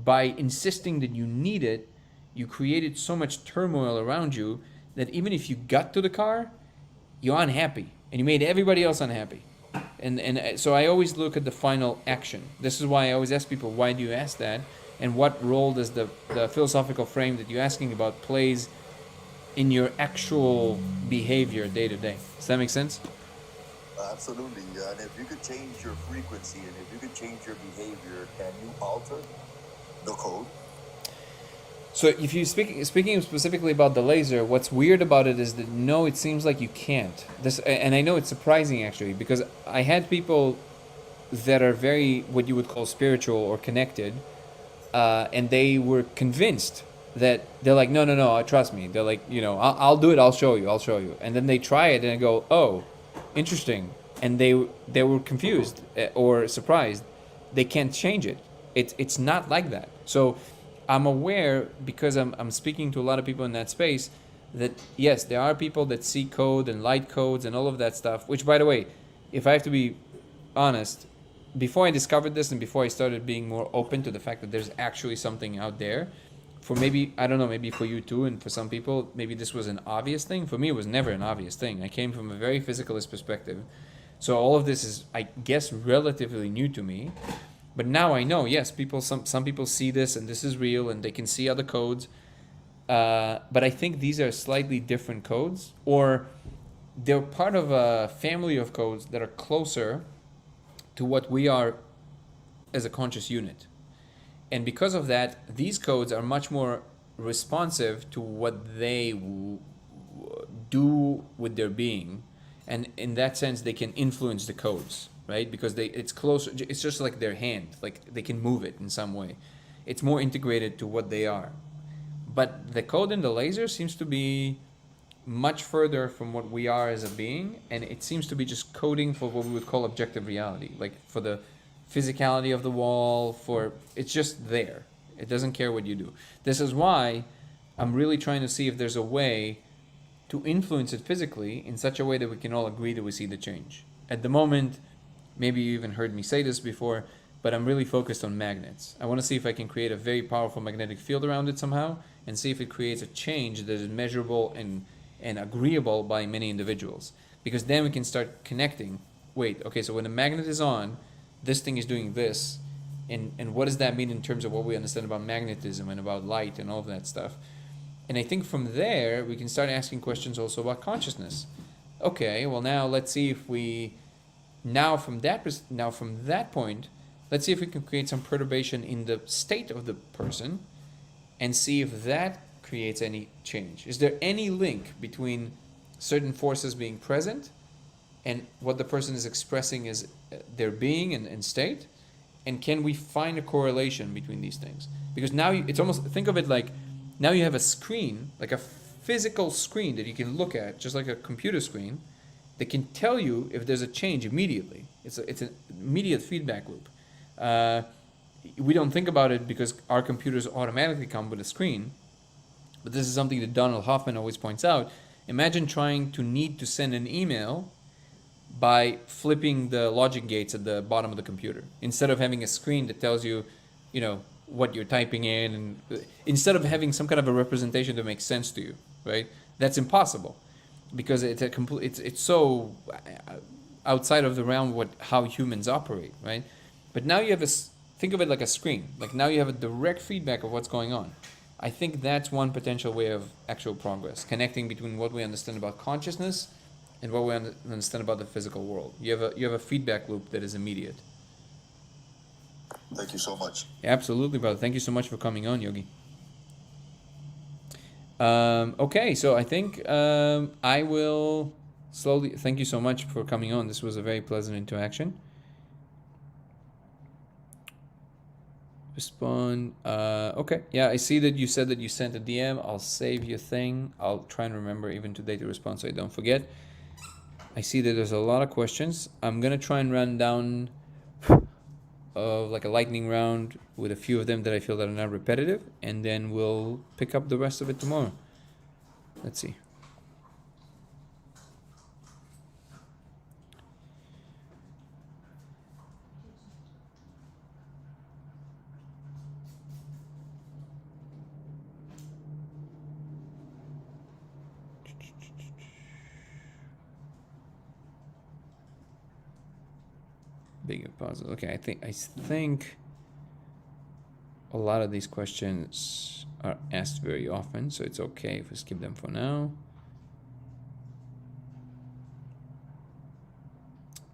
by insisting that you need it, you created so much turmoil around you that even if you got to the car, you're unhappy, and you made everybody else unhappy. And so I always look at the final action. This is why I always ask people, why do you ask that? And what role does the philosophical frame that you're asking about plays in your actual behavior day to day? Does that make sense? Absolutely. And if you could change your frequency and if you could change your behavior, can you alter the code? So if you speaking specifically about the laser, what's weird about it is that no, it seems like you can't. And I know it's surprising actually, because I had people that are very what you would call spiritual or connected, and they were convinced that they're like, no, trust me. They're like, I'll do it. I'll show you. And then they try it and they go, oh, interesting. And they were confused or surprised. They can't change it. It's not like that. So I'm aware, because I'm speaking to a lot of people in that space, that yes, there are people that see code and light codes and all of that stuff, which, by the way, if I have to be honest, before I discovered this and before I started being more open to the fact that there's actually something out there, for maybe, I don't know, maybe for you too, and for some people, maybe this was an obvious thing. For me, it was never an obvious thing. I came from a very physicalist perspective. So all of this is, I guess, relatively new to me. But now I know, yes, some people see this and this is real and they can see other codes. But I think these are slightly different codes, or they're part of a family of codes that are closer to what we are as a conscious unit. And because of that, these codes are much more responsive to what they do with their being. And in that sense, they can influence the codes, right? Because it's closer, it's just like their hand, like they can move it in some way. It's more integrated to what they are. But the code in the laser seems to be much further from what we are as a being, and it seems to be just coding for what we would call objective reality, like for the physicality of the wall, it's just there. It doesn't care what you do. This is why I'm really trying to see if there's a way to influence it physically in such a way that we can all agree that we see the change. At the moment, maybe you even heard me say this before, but I'm really focused on magnets. I want to see if I can create a very powerful magnetic field around it somehow, and see if it creates a change that is measurable and agreeable by many individuals. Because then we can start connecting. Wait, okay, so when the magnet is on, this thing is doing this, and what does that mean in terms of what we understand about magnetism and about light and all of that stuff? And I think from there, we can start asking questions also about consciousness. Okay, well now let's see if we, from that point, let's see if we can create some perturbation in the state of the person and see if that creates any change. Is there any link between certain forces being present and what the person is expressing as their being and state? And can we find a correlation between these things? Because now it's almost, think of it like, now you have a screen, like a physical screen that you can look at, just like a computer screen, that can tell you if there's a change immediately. It's an immediate feedback loop. We don't think about it because our computers automatically come with a screen, but this is something that Donald Hoffman always points out. Imagine trying to need to send an email by flipping the logic gates at the bottom of the computer, instead of having a screen that tells you, what you're typing in, and instead of having some kind of a representation that makes sense to you, right? That's impossible, because it's so outside of the realm of how humans operate, right? But now you have think of it like a screen. Like now you have a direct feedback of what's going on. I think that's one potential way of actual progress, connecting between what we understand about consciousness and what we understand about the physical world. You have a feedback loop that is immediate. Thank you so much. Absolutely, brother. Thank you so much for coming on, Yogi. Okay, so I think I will slowly. Thank you so much for coming on. This was a very pleasant interaction. Respond. Okay, yeah, I see that you said that you sent a DM. I'll save your thing. I'll try and remember even today to respond so I don't forget. I see that there's a lot of questions. I'm gonna try and run down of like a lightning round with a few of them that I feel that are not repetitive, and then we'll pick up the rest of it tomorrow. Let's see. Bigger puzzle. Okay, I think a lot of these questions are asked very often, so it's okay if we skip them for now.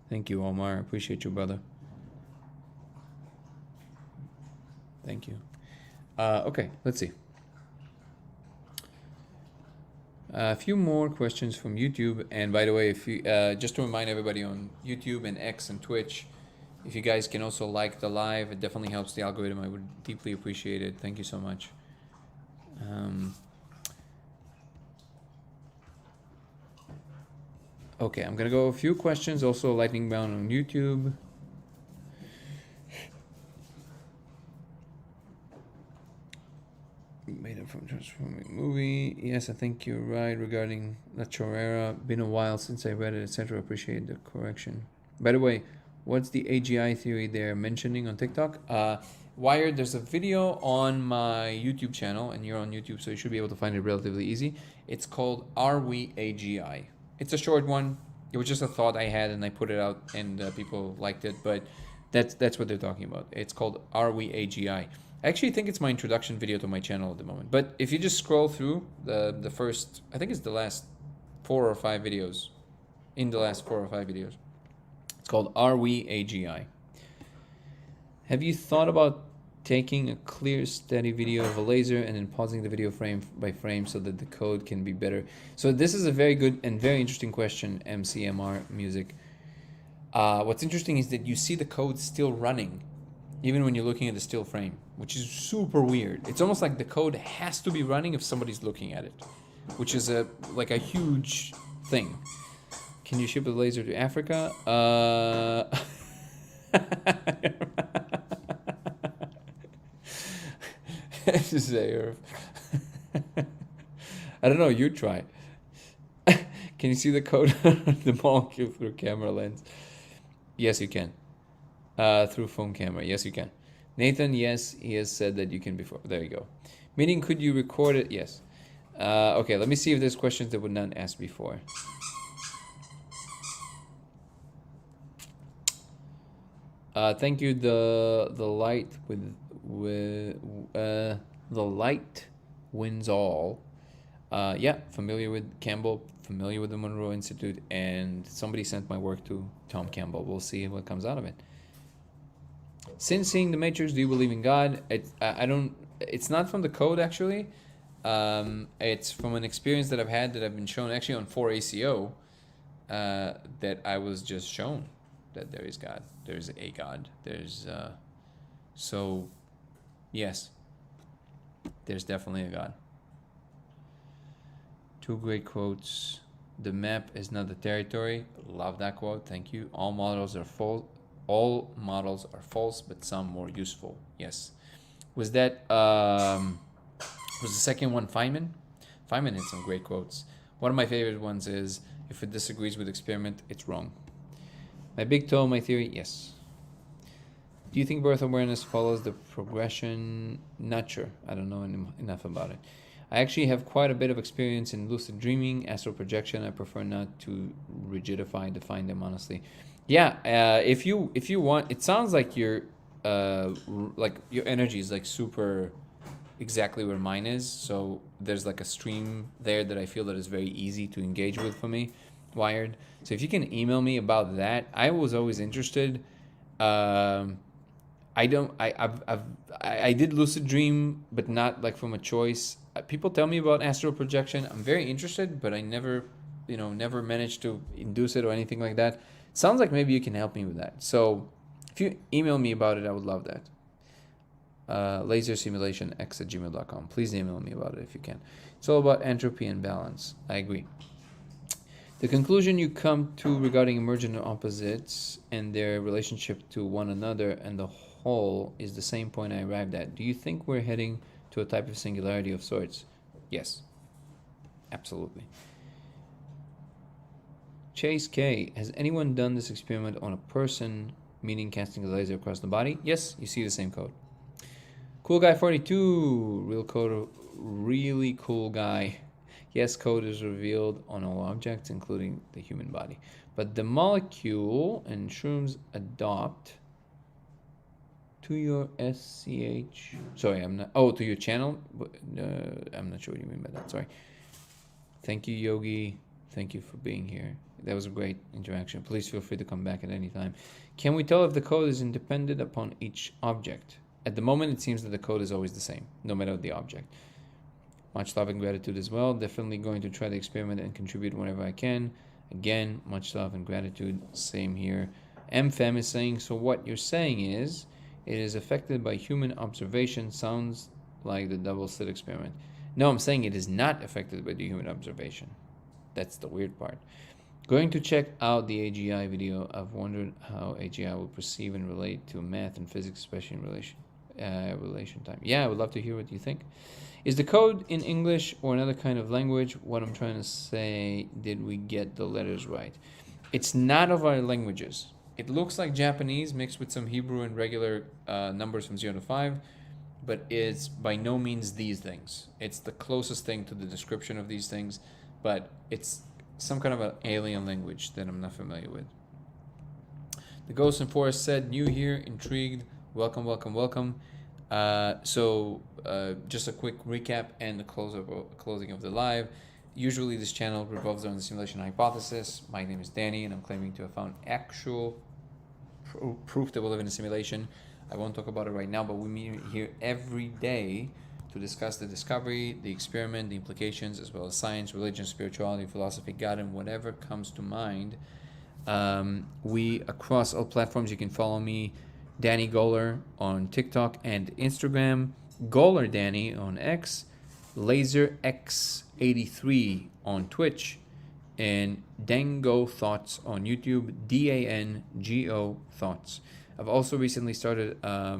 Thank you, Omar. I appreciate you, brother. Thank you. Okay, let's see. A few more questions from YouTube. And by the way, if you just to remind everybody on YouTube and X and Twitch, if you guys can also like the live, it definitely helps the algorithm. I would deeply appreciate it. Thank you so much. Okay, I'm gonna go a few questions. Also, lightning round on YouTube. Made it from transforming movie. Yes, I think you're right regarding La Chorrera. Been a while since I read it, etc. Appreciate the correction. By the way, what's the AGI theory they're mentioning on TikTok? Wired, there's a video on my YouTube channel, and you're on YouTube, so you should be able to find it relatively easy. It's called Are We AGI? It's a short one. It was just a thought I had, and I put it out, and people liked it. But that's what they're talking about. It's called Are We AGI? I actually think it's my introduction video to my channel at the moment. But if you just scroll through the first, I think it's the last 4 or 5 videos. In the last 4 or 5 videos. It's called Are We AGI? Have you thought about taking a clear, steady video of a laser and then pausing the video frame by frame so that the code can be better? So this is a very good and very interesting question, MCMR Music. What's interesting is that you see the code still running even when you're looking at the still frame, which is super weird. It's almost like the code has to be running if somebody's looking at it, which is like a huge thing. Can you ship a laser to Africa? I don't know, you try. Can you see the code on the molecule through camera lens? Yes, you can. Through phone camera. Yes, you can. Nathan, yes, he has said that you can before. There you go. Meaning, could you record it? Yes. Okay, let me see if there's questions that were not asked before. Thank you. The light the light wins all. Yeah, familiar with Campbell, familiar with the Monroe Institute, and somebody sent my work to Tom Campbell. We'll see what comes out of it. Since seeing The Matrix, do you believe in God? I don't. It's not from the code actually. It's from an experience that I've had that I've been shown actually on 4ACO. That I was just shown that there is God. There's a God. There's so yes. There's definitely a God. 2 great quotes. The map is not the territory. Love that quote. Thank you. All models are false. All models are false, but some more useful. Yes. Was that was the second one Feynman? Feynman had some great quotes. One of my favorite ones is, if it disagrees with experiment, it's wrong. My big toe, my theory, yes. Do you think birth awareness follows the progression? Not sure. I don't know enough about it. I actually have quite a bit of experience in lucid dreaming, astral projection. I prefer not to define them honestly. Yeah, if you want, it sounds like your energy is like super exactly where mine is. So there's like a stream there that I feel that is very easy to engage with for me, wired. So if you can email me about that, I was always interested. I I don't. I did lucid dream, but not like from a choice. People tell me about astral projection. I'm very interested, but I never, never managed to induce it or anything like that. Sounds like maybe you can help me with that. So, if you email me about it, I would love that. Lasersimulationx@gmail.com. Please email me about it if you can. It's all about entropy and balance. I agree. The conclusion you come to regarding emergent opposites and their relationship to one another and the whole is the same point I arrived at. Do you think we're heading to a type of singularity of sorts? Yes, absolutely. Chase K, has anyone done this experiment on a person, meaning casting a laser across the body? Yes, you see the same code. Cool Guy 42, real code, really cool guy. Yes, code is revealed on all objects, including the human body. But the molecule and shrooms adopt to your SCH. Sorry, I'm not. Oh, to your channel? I'm not sure what you mean by that. Sorry. Thank you, Yogi. Thank you for being here. That was a great interaction. Please feel free to come back at any time. Can we tell if the code is independent upon each object? At the moment, it seems that the code is always the same, no matter the object. Much love and gratitude as well. Definitely going to try the experiment and contribute whenever I can. Again, much love and gratitude. Same here. MFAM is saying, so what you're saying is, it is affected by human observation. Sounds like the double slit experiment. No, I'm saying it is not affected by the human observation. That's the weird part. Going to check out the AGI video. I've wondered how AGI will perceive and relate to math and physics, especially in relation time. Yeah, I would love to hear what you think. Is the code in English or another kind of language? What I'm trying to say, did we get the letters right? It's not of our languages. It looks like Japanese mixed with some Hebrew and regular numbers from 0 to 5, but it's by no means these things. It's the closest thing to the description of these things, but it's some kind of an alien language that I'm not familiar with. The Ghost in Forest said, new here, intrigued, welcome, welcome, welcome. Just a quick recap and the closing of the live. Usually this channel revolves around the simulation hypothesis. My name is Danny and I'm claiming to have found actual proof that we live in a simulation. I won't talk about it right now, but we meet here every day to discuss the discovery, the experiment, the implications, as well as science, religion, spirituality, philosophy, God, and whatever comes to mind. We, across all platforms, you can follow me, Danny Goller, on TikTok and Instagram, Goller Danny on X, LaserX83 on Twitch, and Dango Thoughts on YouTube, DANGO Thoughts. I've also recently started a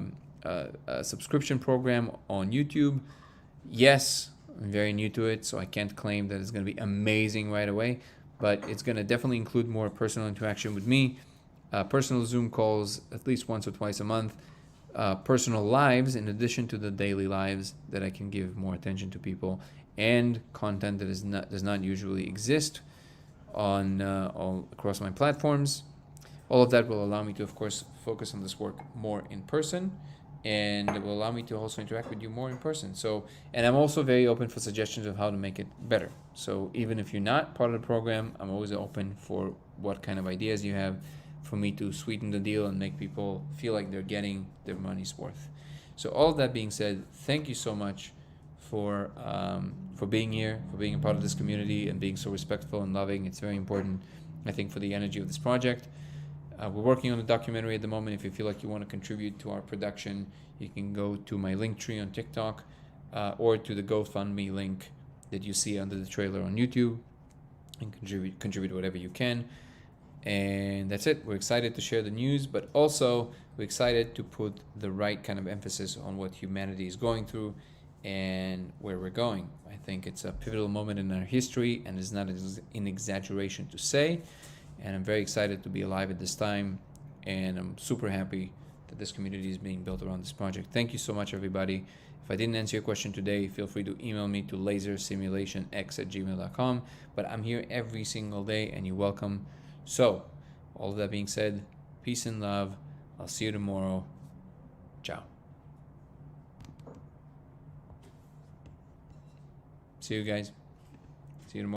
subscription program on YouTube. Yes, I'm very new to it, so I can't claim that it's going to be amazing right away, but it's going to definitely include more personal interaction with me, personal Zoom calls at least once or twice a month, personal lives in addition to the daily lives that I can give more attention to people, and content that does not usually exist on all across my platforms. All of that will allow me to, of course, focus on this work more in person, and it will allow me to also interact with you more in person. So, and I'm also very open for suggestions of how to make it better. So even if you're not part of the program, I'm always open for what kind of ideas you have for me to sweeten the deal and make people feel like they're getting their money's worth. So all of that being said, thank you so much for being here, for being a part of this community and being so respectful and loving. It's very important, I think, for the energy of this project. We're working on a documentary at the moment. If you feel like you want to contribute to our production, you can go to my link tree on TikTok or to the GoFundMe link that you see under the trailer on YouTube and contribute whatever you can. And that's it. We're excited to share the news, but also we're excited to put the right kind of emphasis on what humanity is going through and where we're going. I think it's a pivotal moment in our history, and it's not an exaggeration to say. And I'm very excited to be alive at this time, and I'm super happy that this community is being built around this project. Thank you so much, everybody. If I didn't answer your question today, feel free to email me to lasersimulationx@gmail.com. But I'm here every single day, and you're welcome. So, all of that being said, peace and love. I'll see you tomorrow. Ciao. See you guys. See you tomorrow.